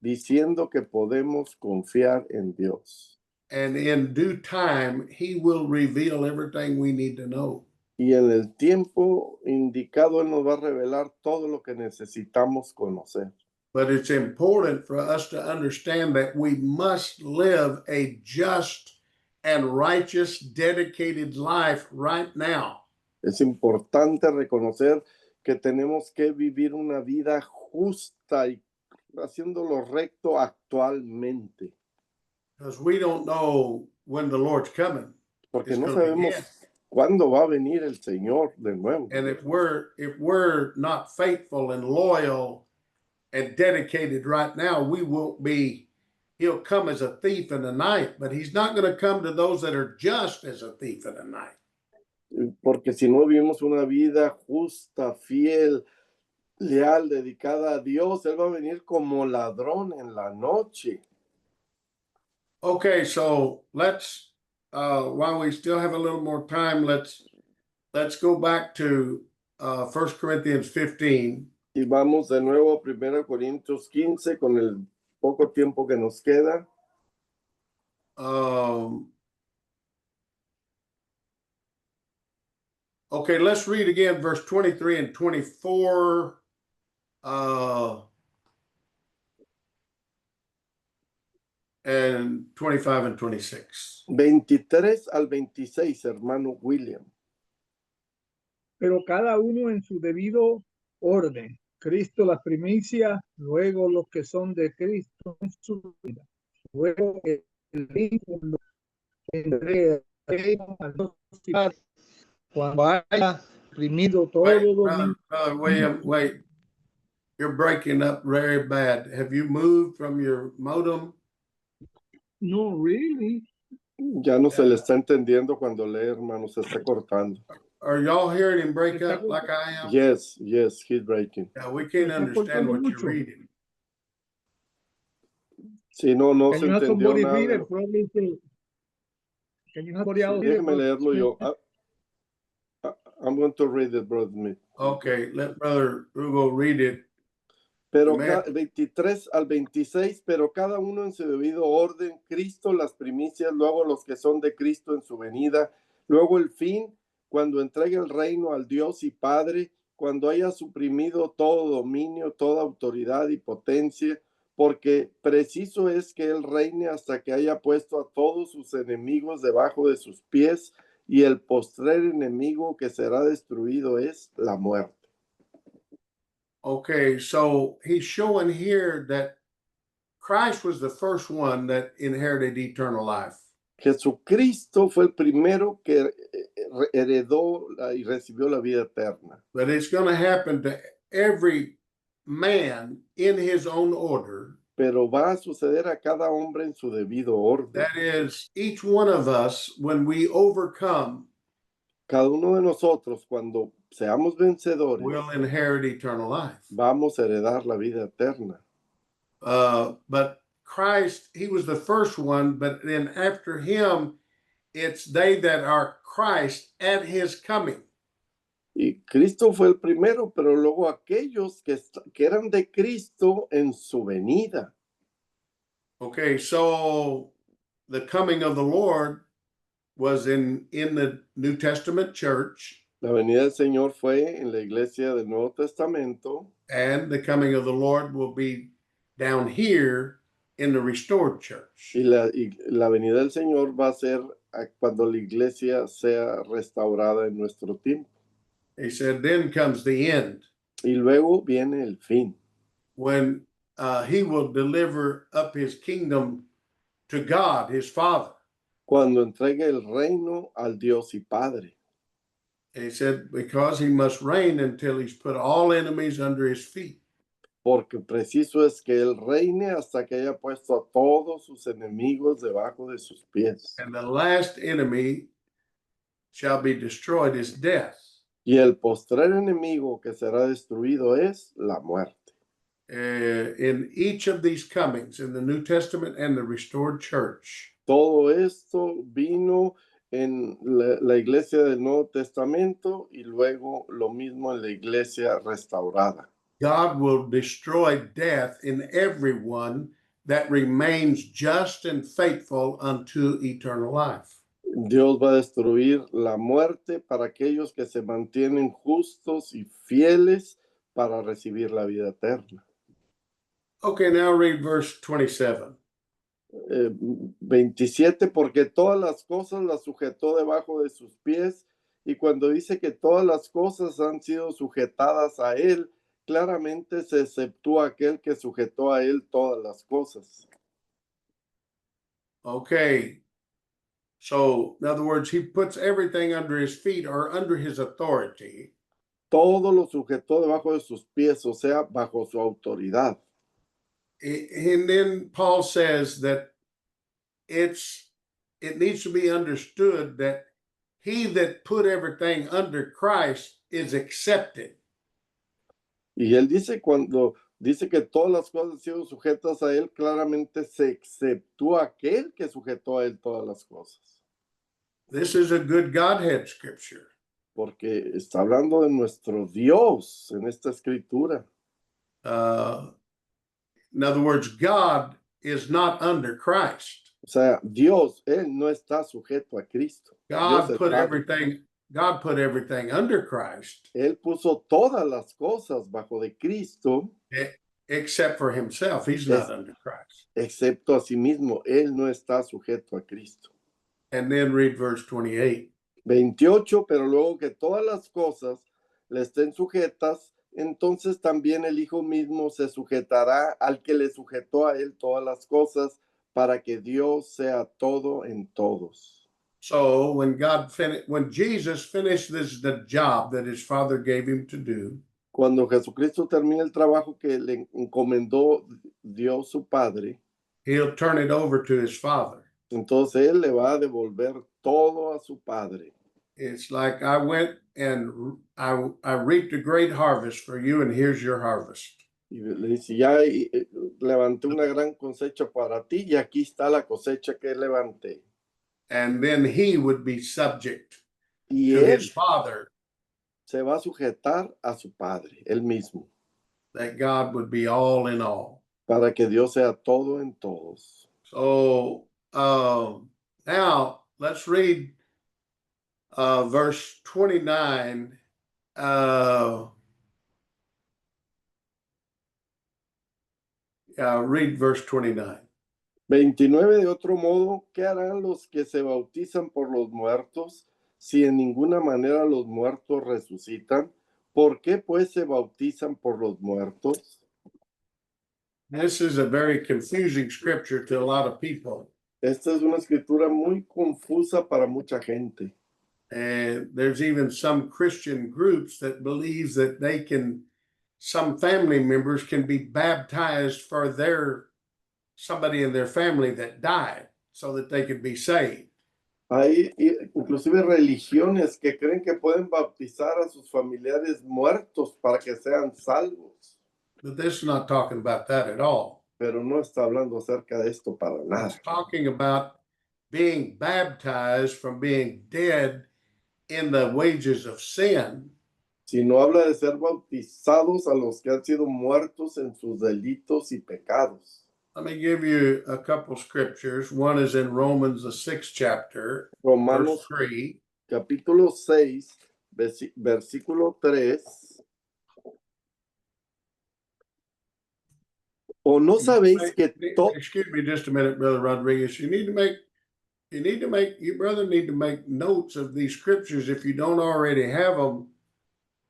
diciendo que podemos confiar en Dios. and in due time, He will reveal everything we need to know. Y en el tiempo indicado, Él nos va a revelar todo lo que necesitamos conocer. But it's important for us to understand that we must live a just and righteous, dedicated life right now. Es importante reconocer que tenemos que vivir una vida justa y haciendo lo recto actualmente. Because we don't know when the Lord's coming. Porque It's no gonna be sabemos again. cuándo va a venir el Señor de nuevo. And if we're not faithful and loyal and dedicated right now, he'll come as a thief in the night, but he's not going to come to those that are just as a thief in the night. Porque si no vivimos una vida justa, fiel, leal, dedicada a Dios, Él va a venir como ladrón en la noche. Okay, so let's while we still have a little more time, let's go back to 1 Corinthians 15. Y vamos de nuevo a 1 Corintios 15 con el poco tiempo que nos queda. Okay, let's read again verse 23 and 24. And 25 and 26. 23 al 26, hermano William. Pero cada uno en su debido orden. Cristo la primicia, luego los que son de Cristo en su vida. Luego el Hijo vendré cuando haya primido todo Brother William, wait. You're breaking up very bad. Have you moved from your modem? No, really. Ya no se le está entendiendo cuando lee, hermano, se está cortando. Are y'all hearing him break up like I am? Yes, he's breaking. Yeah, we can't understand what you're reading. Sí, no Can se you have entendió somebody nada. read it? Probably can you have somebody else read it? Déjeme leerlo yo. I'm going to read it, Brother Smith. Okay, let Brother Hugo read it. Pero Amen. 23 al 26, pero cada uno en su debido orden, Cristo las primicias, luego los que son de Cristo en su venida, luego el fin, cuando entregue el reino al Dios y Padre, cuando haya suprimido todo dominio, toda autoridad y potencia, porque preciso es que Él reine hasta que haya puesto a todos sus enemigos debajo de sus pies, y el postrer enemigo que será destruido es la muerte. Okay, so he's showing here that Christ was the first one that inherited eternal life. Jesucristo fue el primero que heredó y recibió la vida eterna. But it's going to happen to every man in his own order. Pero va a suceder a cada hombre en su debido orden. That is, each one of us, when we overcome, Cada uno de nosotros, cuando seamos vencedores, will inherit eternal life. vamos a heredar la vida eterna. But Christ, he was the first one, but then after him, it's they that are Christ at his coming. Y Cristo fue el primero, pero luego aquellos que eran de Cristo en su venida. Okay, so the coming of the Lord was in the New Testament church, La venida del Señor fue en la iglesia del Nuevo Testamento, and the coming of the Lord will be down here in the restored church. y la venida del Señor va a ser cuando la iglesia sea restaurada en nuestro tiempo. He said, then comes the end, Y luego viene el fin, when he will deliver up his kingdom to God, his Father. cuando entregue el reino al Dios y Padre. He said, because he must reign until he's put all enemies under his feet. Porque preciso es que Él reine hasta que haya puesto a todos sus enemigos debajo de sus pies. And the last enemy shall be destroyed is death. Y el postrer enemigo que será destruido es la muerte. In each of these comings, in the New Testament and the restored church, Todo esto vino en la iglesia del Nuevo Testamento y luego lo mismo en la iglesia restaurada. God will destroy death in everyone that remains just and faithful unto eternal life. Dios va a destruir la muerte para aquellos que se mantienen justos y fieles para recibir la vida eterna. Okay, now read verse 27. 27, porque todas las cosas las sujetó debajo de sus pies, y cuando dice que todas las cosas han sido sujetadas a él, claramente se exceptúa aquel que sujetó a él todas las cosas. Okay, so in other words, he puts everything under his feet or under his authority. Todo lo sujetó debajo de sus pies, o sea, bajo su autoridad. And then Paul says that it needs to be understood that he that put everything under Christ is accepted. Y él dice, cuando dice que todas las cosas han sido sujetas a él, claramente se exceptúa aquel que sujetó a él todas las cosas. This is a good Godhead scripture. Porque está hablando de nuestro Dios en esta escritura. In other words, God is not under Christ. O sea, Dios, Él no está sujeto a Cristo. God Dios put está- everything under Christ Él puso todas las cosas bajo de Cristo, except for himself. He's not under Christ. excepto a sí mismo. Él no está sujeto a Cristo. And then read verse 28. 28, pero luego que todas las cosas le estén sujetas, entonces también el Hijo mismo se sujetará al que le sujetó a él todas las cosas, para que Dios sea todo en todos. So when Jesus finished the job that his Father gave him to do, Cuando Jesucristo termine el trabajo que le encomendó Dios su Padre, he'll turn it over to his Father. entonces Él le va a devolver todo a su Padre. It's like I went and I reaped a great harvest for you, and here's your harvest. Y le dice, ya levanté una gran cosecha para ti y aquí está la cosecha que levanté. And then he would be subject Y to Él his Father, se va a sujetar a su Padre, Él mismo, that God would be all in all. para que Dios sea todo en todos. So now let's read verse 29. read verse 29. 29, de otro modo, ¿qué harán los que se bautizan por los muertos si en ninguna manera los muertos resucitan? ¿Por qué pues se bautizan por los muertos? This is a very confusing scripture to a lot of people. Esta es una escritura muy confusa para mucha gente. And there's even some Christian groups that believe that some family members can be baptized for somebody in their family that died so that they could be saved. Hay inclusive religiones que creen que pueden bautizar a sus familiares muertos para que sean salvos. But this is not talking about that at all. Pero no está hablando acerca de esto para nada. It's talking about being baptized from being dead in the wages of sin. Sino habla de ser bautizados a los que han sido muertos en sus delitos y pecados. Let me give you a couple scriptures. One is in Romans, the 6th chapter, Romanos verse 3. capítulo 6, versículo 3. ¿O no sabéis que todo... Excuse me just a minute, Brother Rodriguez. You brother need to make notes of these scriptures if you don't already have them,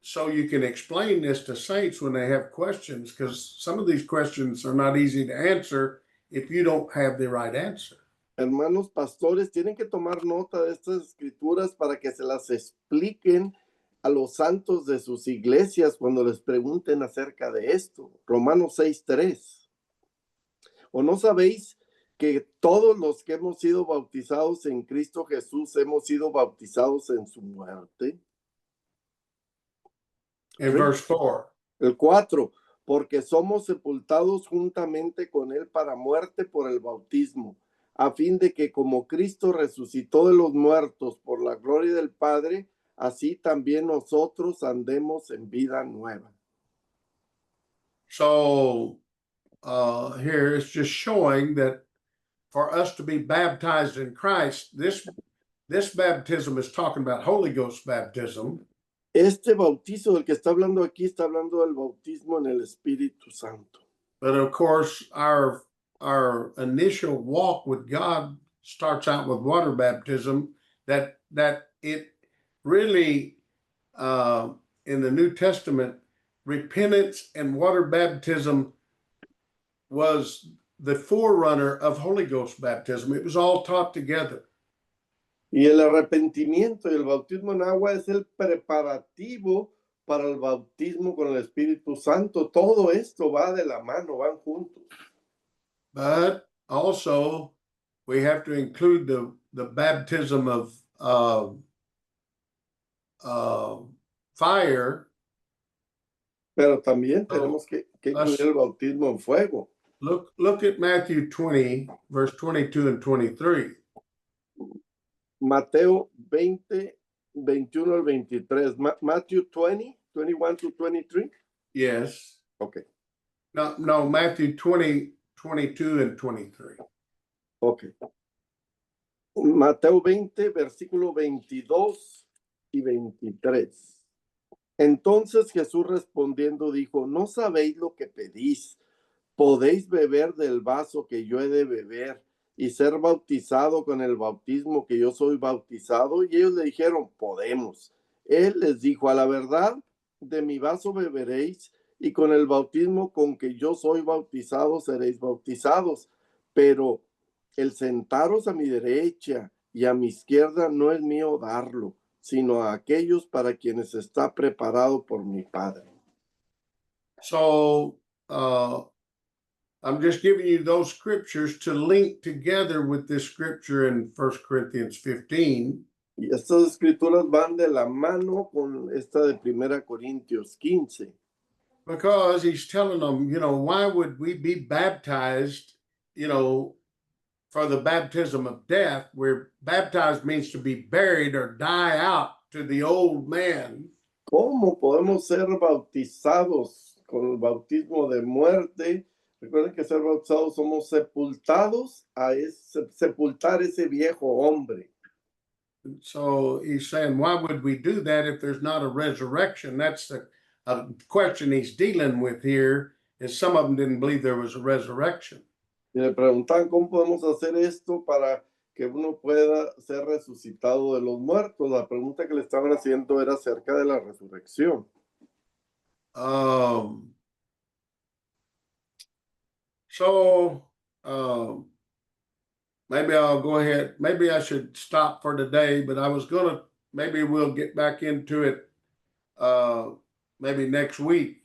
so you can explain this to saints when they have questions, because some of these questions are not easy to answer if you don't have the right answer. Hermanos pastores, tienen que tomar nota de estas escrituras para que se las expliquen a los santos de sus iglesias cuando les pregunten acerca de esto. Romanos 6:3. ¿O no sabéis que todos los que hemos sido bautizados en Cristo Jesús hemos sido bautizados en su muerte? In verse 4. El 4. Porque somos sepultados juntamente con él para muerte por el bautismo, a fin de que como Cristo resucitó de los muertos por la gloria del Padre, así también nosotros andemos en vida nueva. So here it's just showing that for us to be baptized in Christ, this baptism is talking about Holy Ghost baptism. Este bautizo del que está hablando aquí está hablando del bautismo en el Espíritu Santo. But of course, our initial walk with God starts out with water baptism. That it really in the New Testament, repentance and water baptism was the forerunner of Holy Ghost baptism. It was all taught together. Y el arrepentimiento y el bautismo en agua es el preparativo para el bautismo con el Espíritu Santo. Todo esto va de la mano, van juntos. But also, we have to include the baptism of fire. Pero también tenemos que incluir el bautismo en fuego. Look at Matthew 20, verse 22 and 23. Mateo 20, 21 al 23. Matthew 20, 21 to 23? Yes. Okay. No, Matthew 20, 22 and 23. Okay. Mateo 20, versículo 22 y 23. Entonces Jesús respondiendo dijo, ¿no sabéis lo que pedís? ¿Podéis beber del vaso que yo he de beber y ser bautizado con el bautismo que yo soy bautizado? Y ellos le dijeron, podemos. Él les dijo, a la verdad, de mi vaso beberéis y con el bautismo con que yo soy bautizado seréis bautizados. Pero el sentaros a mi derecha y a mi izquierda no es mío darlo, sino a aquellos para quienes está preparado por mi Padre. So, I'm just giving you those scriptures to link together with this scripture in 1 Corinthians 15. Y estas escrituras van de la mano con esta de 1 Corintios 15. Because he's telling them, why would we be baptized, for the baptism of death, where baptized means to be buried or die out to the old man? ¿Cómo podemos ser bautizados con el bautismo de muerte? Recuerden que ser bautizados somos sepultados a sepultar ese viejo hombre. So he's saying, why would we do that if there's not a resurrection? That's a question he's dealing with here is some of them didn't believe there was a resurrection. Y le preguntaban cómo podemos hacer esto para que uno pueda ser resucitado de los muertos. La pregunta que le estaban haciendo era acerca de la resurrección. Maybe I'll go ahead. Maybe I should stop for today, but I was gonna, maybe we'll get back into it maybe next week.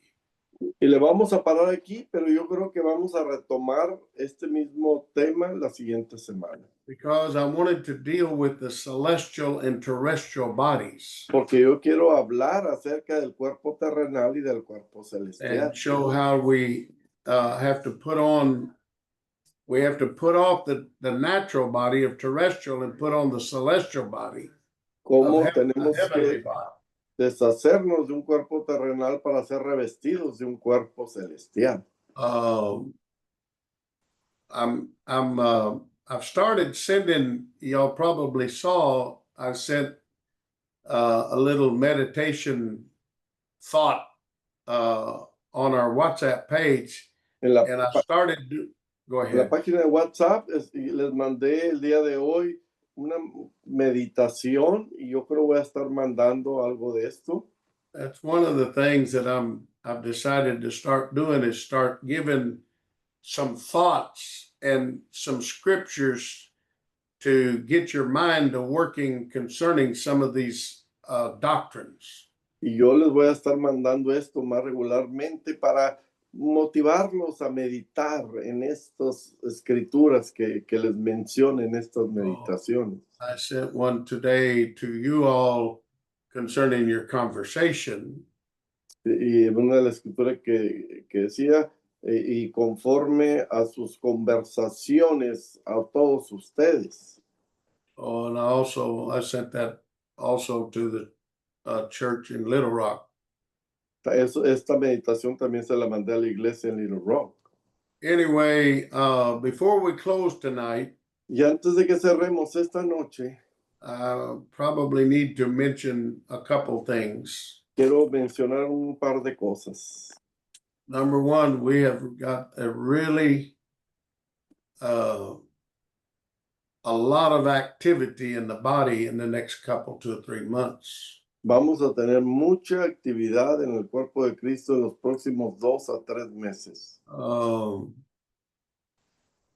Y le vamos a parar aquí, pero yo creo que vamos a retomar este mismo tema la siguiente semana. Because I wanted to deal with the celestial and terrestrial bodies Porque yo quiero hablar acerca del cuerpo terrenal y del cuerpo celestial. and show how we have to put on, we have to put off the natural body of terrestrial and put on the celestial body Cómo of tenemos heavenly que body. deshacernos de un cuerpo terrenal para ser revestidos de un cuerpo celestial. I've started sending, y'all probably saw, I sent a little meditation thought on our WhatsApp page, En la, and I started, go en la ahead. página de WhatsApp les mandé el día de hoy una meditación y yo creo voy a estar mandando algo de esto. That's one of the things that I've decided to start doing is start giving some thoughts and some scriptures to get your mind to working concerning some of these doctrines. Y yo les voy a estar mandando esto más regularmente para motivarlos a meditar en estas escrituras que les mencionen estas meditaciones. I sent one today to you all concerning your conversation. Y una de las escrituras que decía, y conforme a sus conversaciones a todos ustedes. Oh, and I sent that also to the church in Little Rock. Esta meditación también se la mandé a la iglesia en Little Rock. Anyway, before we close tonight, Y antes de que cerremos esta noche, probably need to mention a couple things. quiero mencionar un par de cosas. Number one, we have got a really a lot of activity in the body in the next couple, 2 or 3 months. Vamos a tener mucha actividad en el cuerpo de Cristo en los próximos 2 a 3 meses.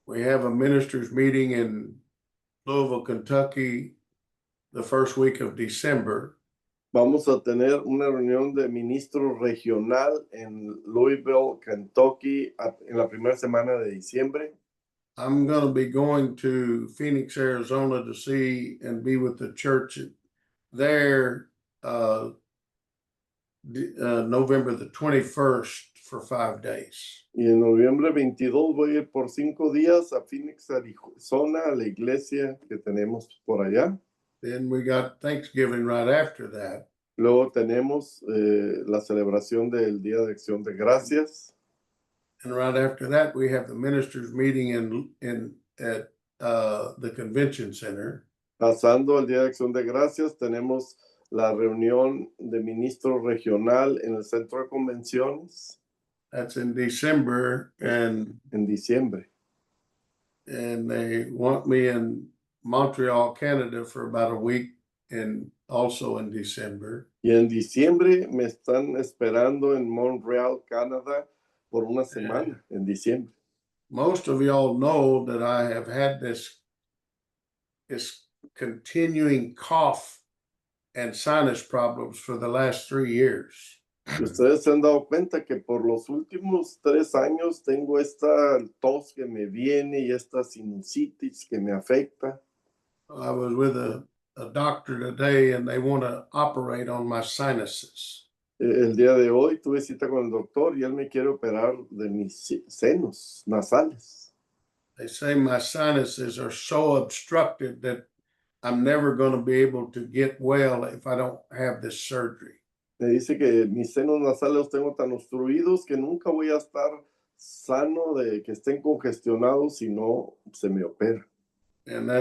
We have a ministers meeting in Louisville, Kentucky, the first week of December. Vamos a tener una reunión de ministro regional en Louisville, Kentucky, en la primera semana de diciembre. I'm going to be going to Phoenix, Arizona to see and be with the church there November the 21st for 5 days. Y en noviembre 22 voy a ir por 5 días a Phoenix, Arizona, a la iglesia que tenemos por allá. Then we got Thanksgiving right after that. Luego tenemos la celebración del Día de Acción de Gracias. And right after that, we have the ministers meeting at the convention center. Pasando el Día de Acción de Gracias, tenemos la reunión de ministro regional en el centro de convenciones. That's in December, and en diciembre. And they want me in Montreal, Canada for about a week, and also in December. Y en diciembre me están esperando en Montreal, Canadá, por una semana, en diciembre. Most of y'all know that I have had this continuing cough and sinus problems for the last 3 years. Y ustedes se han dado cuenta que por los últimos 3 años tengo esta tos que me viene y esta sinusitis que me afecta. I was with a doctor today and they want to operate on my sinuses. El día de hoy tuve cita con el doctor y él me quiere operar de mis senos nasales. They say my sinuses are so obstructed that I'm never going to be able to get well if I don't have this surgery. Me dice que mis senos nasales los tengo tan obstruidos que nunca voy a estar sano de que estén congestionados si no se me opera. And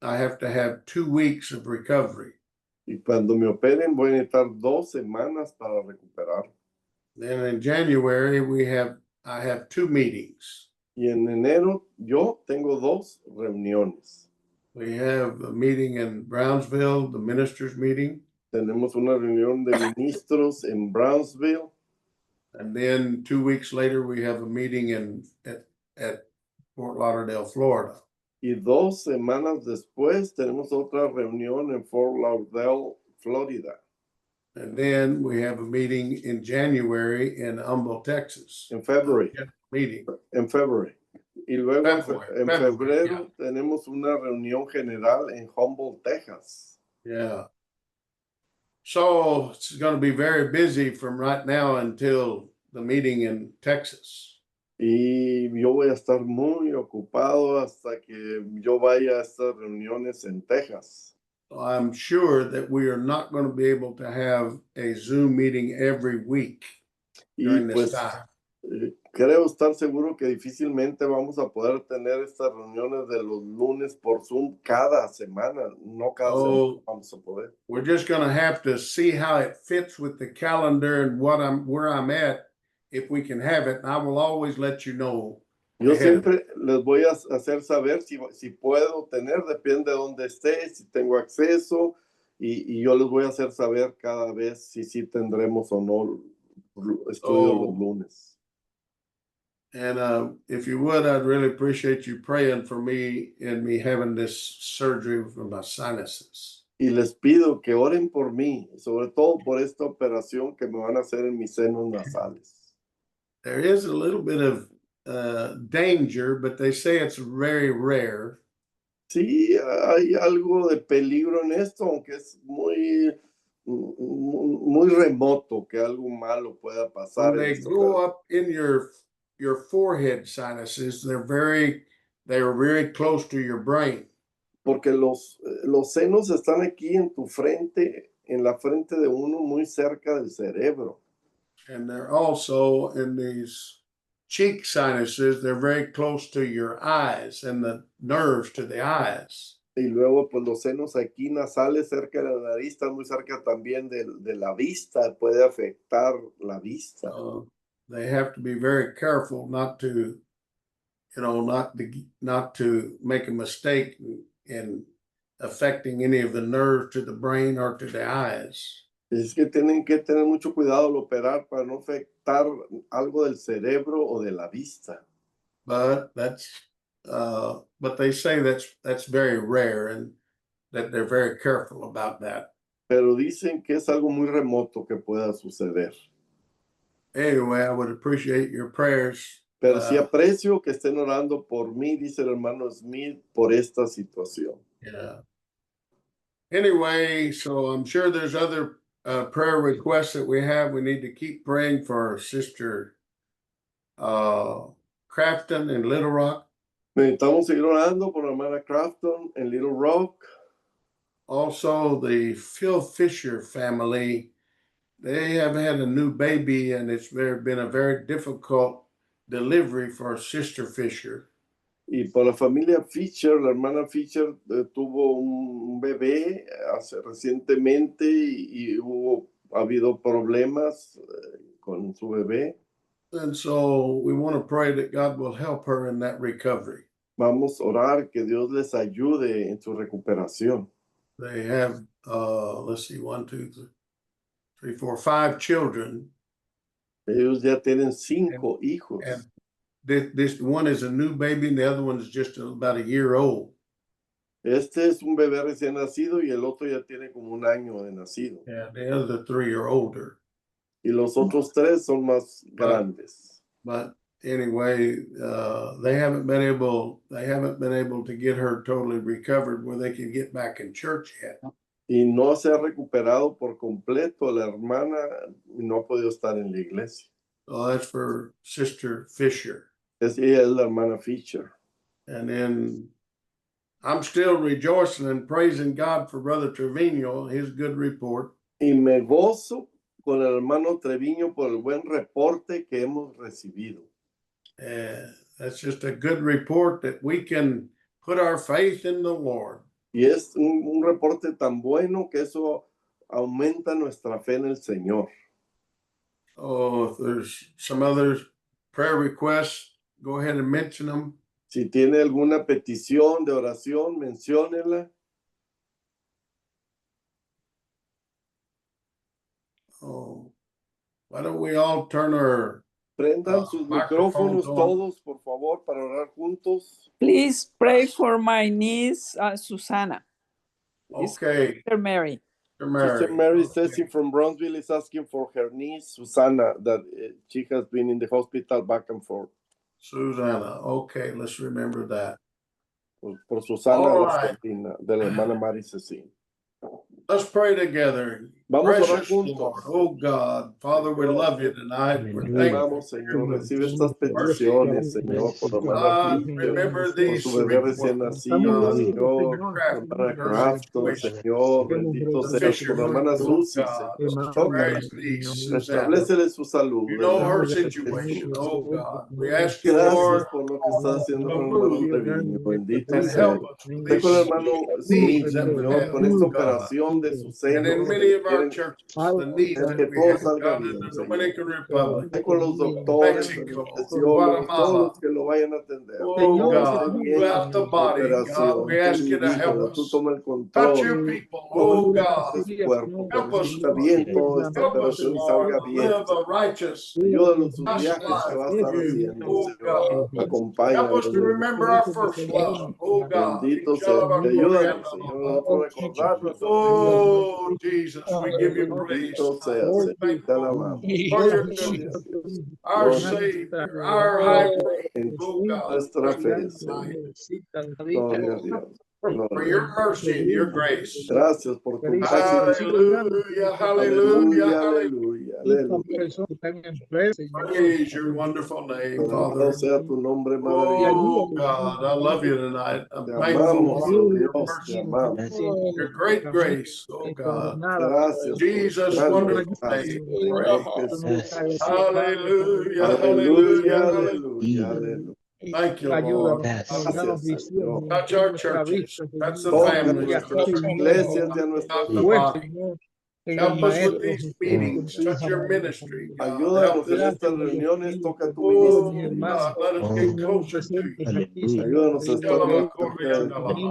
I have to have 2 weeks of recovery. Y cuando me operen voy a necesitar 2 semanas para recuperar. Then in January, I have 2 meetings. Y en enero yo tengo 2 reuniones. We have a meeting in Brownsville, the ministers' meeting, Tenemos una reunión de ministros en Brownsville. and then 2 weeks later we have a meeting at Fort Lauderdale, Florida. Y 2 semanas después tenemos otra reunión en Fort Lauderdale, Florida. And then we have a meeting in January in Humble, Texas. En February. Meeting. En February. Y luego February, en February, febrero tenemos una reunión general en Humboldt, Texas. Yeah. So it's going to be very busy from right now until the meeting in Texas. Y yo voy a estar muy ocupado hasta que yo vaya a estas reuniones en Texas. So I'm sure that we are not going to be able to have a Zoom meeting every week Y during pues this time. creo estar seguro que difícilmente vamos a poder tener estas reuniones de los lunes por Zoom cada semana. No cada semana vamos a poder. We're just going to have to see how it fits with the calendar and where I'm at, if we can have it. And I will always let you know. Yo siempre les voy a hacer saber si puedo tener, depende de dónde esté, si tengo acceso, y yo les voy a hacer saber cada vez si sí tendremos o no estudios los lunes. And if you would, I'd really appreciate you praying for me and me having this surgery for my sinuses. Y les pido que oren por mí, sobre todo por esta operación que me van a hacer en mis senos nasales. There is a little bit of danger, but they say it's very rare. Sí, hay algo de peligro en esto, aunque es muy remoto que algo malo pueda pasar. When they go up in your forehead sinuses, they're very close to your brain. Porque los senos están aquí en tu frente, en la frente de uno, muy cerca del cerebro. And they're also in these cheek sinuses, they're very close to your eyes and the nerves to the eyes. Y luego, pues los senos aquí nasales cerca de la nariz están muy cerca también de la vista, puede afectar la vista. They have to be very careful not to make a mistake in affecting any of the nerves to the brain or to the eyes. Es que tienen que tener mucho cuidado al operar para no afectar algo del cerebro o de la vista. But they say that's very rare and that they're very careful about that. Pero dicen que es algo muy remoto que pueda suceder. Anyway, I would appreciate your prayers. Pero sí aprecio que estén orando por mí, dice el hermano Smith, por esta situación. Yeah. Anyway, so I'm sure there's other prayer requests that we have. We need to keep praying for our sister Crafton in Little Rock. Necesitamos seguir orando por la hermana Crafton en Little Rock. Also, the Phil Fisher family, they have had a new baby, and it's been a very difficult delivery for Sister Fisher. Y por la familia Fisher, la hermana Fisher tuvo un bebé recientemente y ha habido problemas con su bebé. And so we want to pray that God will help her in that recovery. Vamos a orar que Dios les ayude en su recuperación. They have, 5 children. Ellos ya tienen 5 hijos. And this one is a new baby and the other one is just about a year old. Este es un bebé recién nacido y el otro ya tiene como 1 año de nacido. Yeah, the other 3 are older. Y los otros 3 son más grandes. But anyway, they haven't been able to get her totally recovered where they can get back in church yet. Y no se ha recuperado por completo la hermana y no ha podido estar en la iglesia. So that's for Sister Fisher. Ella es la hermana Fisher. And then I'm still rejoicing and praising God for Brother Trevino, his good report. Y me gozo con el hermano Treviño por el buen reporte que hemos recibido. That's just a good report that we can put our faith in the Lord. Y es un reporte tan bueno que eso aumenta nuestra fe en el Señor. Oh, if there's some other prayer requests, go ahead and mention them. Si tiene alguna petición de oración, menciónela. Oh, why don't we all turn our Prendan sus microphones micrófonos on. todos, por favor, para orar juntos. Please pray for my niece, Susana. Okay, Sister Mary. Sister Mary Okay. Ceci from Brownsville is asking for her niece, Susana, that she has been in the hospital back and forth. Susanna. Okay, let's remember that. Por Susana, All la right. sobrina de la hermana Mari Ceci. Let's pray together. Vamos a orar Precious juntos. Lord, oh God, Father, we love you tonight. We're Te thankful. amamos, Señor. Recibe estas peticiones, Señor, por la hermana Remember por these su bebé recién nacido, requests. Señor, hermana Crafton, Señor, bendito seas por la hermana Susi, Señor. Tócala, restablécele su salud. You know her en el nombre de situation, Jesús. oh God. We ask you, Gracias Lord, por lo que está haciendo con el hermano Treviño. Bendito and sea. help us with Estoy con el these hermano needs Smith, that we Señor, have, con esta oh God. operación de sus And in senos. many of our Quieren churches, the needs que that we todo have salga down in bien, the Señor. Dominican Republic, Estoy con los doctores, Mexico, anestesiólogos, todos Guatemala. los que lo vayan a atender. Oh God, Esté bien throughout the su body, God, operación. we ask you to help Bendícelo, tú us. toma el Touch your control. people, oh God. De su cuerpo, Help que us, está Lord. bien toda esta Help us, operación y Lord, salga to bien. live a righteous, Ayúdalo en sus just viajes que va a life estar for you, haciendo, oh Señor. God. Help Acompáñalo us to en el remember nombre our de first Jesús. love, oh God. Bendito sea. Ayúdanos, Señor, nosotros recordar nuestra Oh Jesus, we give you praise. Bendito sea, We're Señor. Te thankful alabamos. for your Gloria a goodness. Dios. Our Gloria Savior, our High Priest, en oh God. nuestra Thank you fe, Señor. Gloria a Dios. for Gloria a your Dios. mercy and your grace. Gracias por tu gracia. Hallelujah, hallelujah, Aleluya, hallelujah. aleluya. Praise your wonderful name, Alabado Father. sea tu nombre maravilloso. Oh God, I love you tonight. I'm Te thankful, amamos, Lord, oh for your Dios, te mercy, amamos. your great grace, oh God. Gracias por Jesus' tu grande wonderful gracia. name. Jesús. Hallelujah, Aleluya, hallelujah, hallelujah. aleluya, aleluya. Thank you, Lord. Gracias, Señor. Touch our churches. Touch the Toca families. nuestras iglesias y a nuestra Out the body. Help us with these meetings. Touch your ministry, God. Help Ayúdanos en this. estas reuniones, toca tu Oh ministerio. God, let us get closer to you. Ayúdanos a estar más cerca de ti.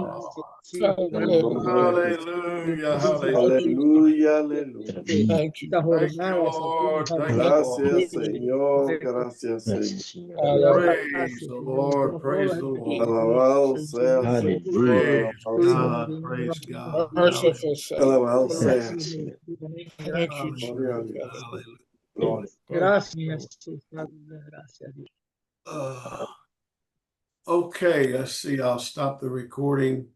En el nombre de Jesús. Hallelujah, hallelujah. Aleluya, aleluya. Thank you, Lord. Thank you, Lord. Gracias, Señor. Gracias, Señor. Praise the Lord. Praise the Lord. Alabado sea, Señor. Praise Alabado God. Praise God. Alabado sea, Hallelujah. Señor. Thank you. Gloria a Dios. Hallelujah. Gloria. Gracias. Gracias. Okay, let's see. I'll stop the recording.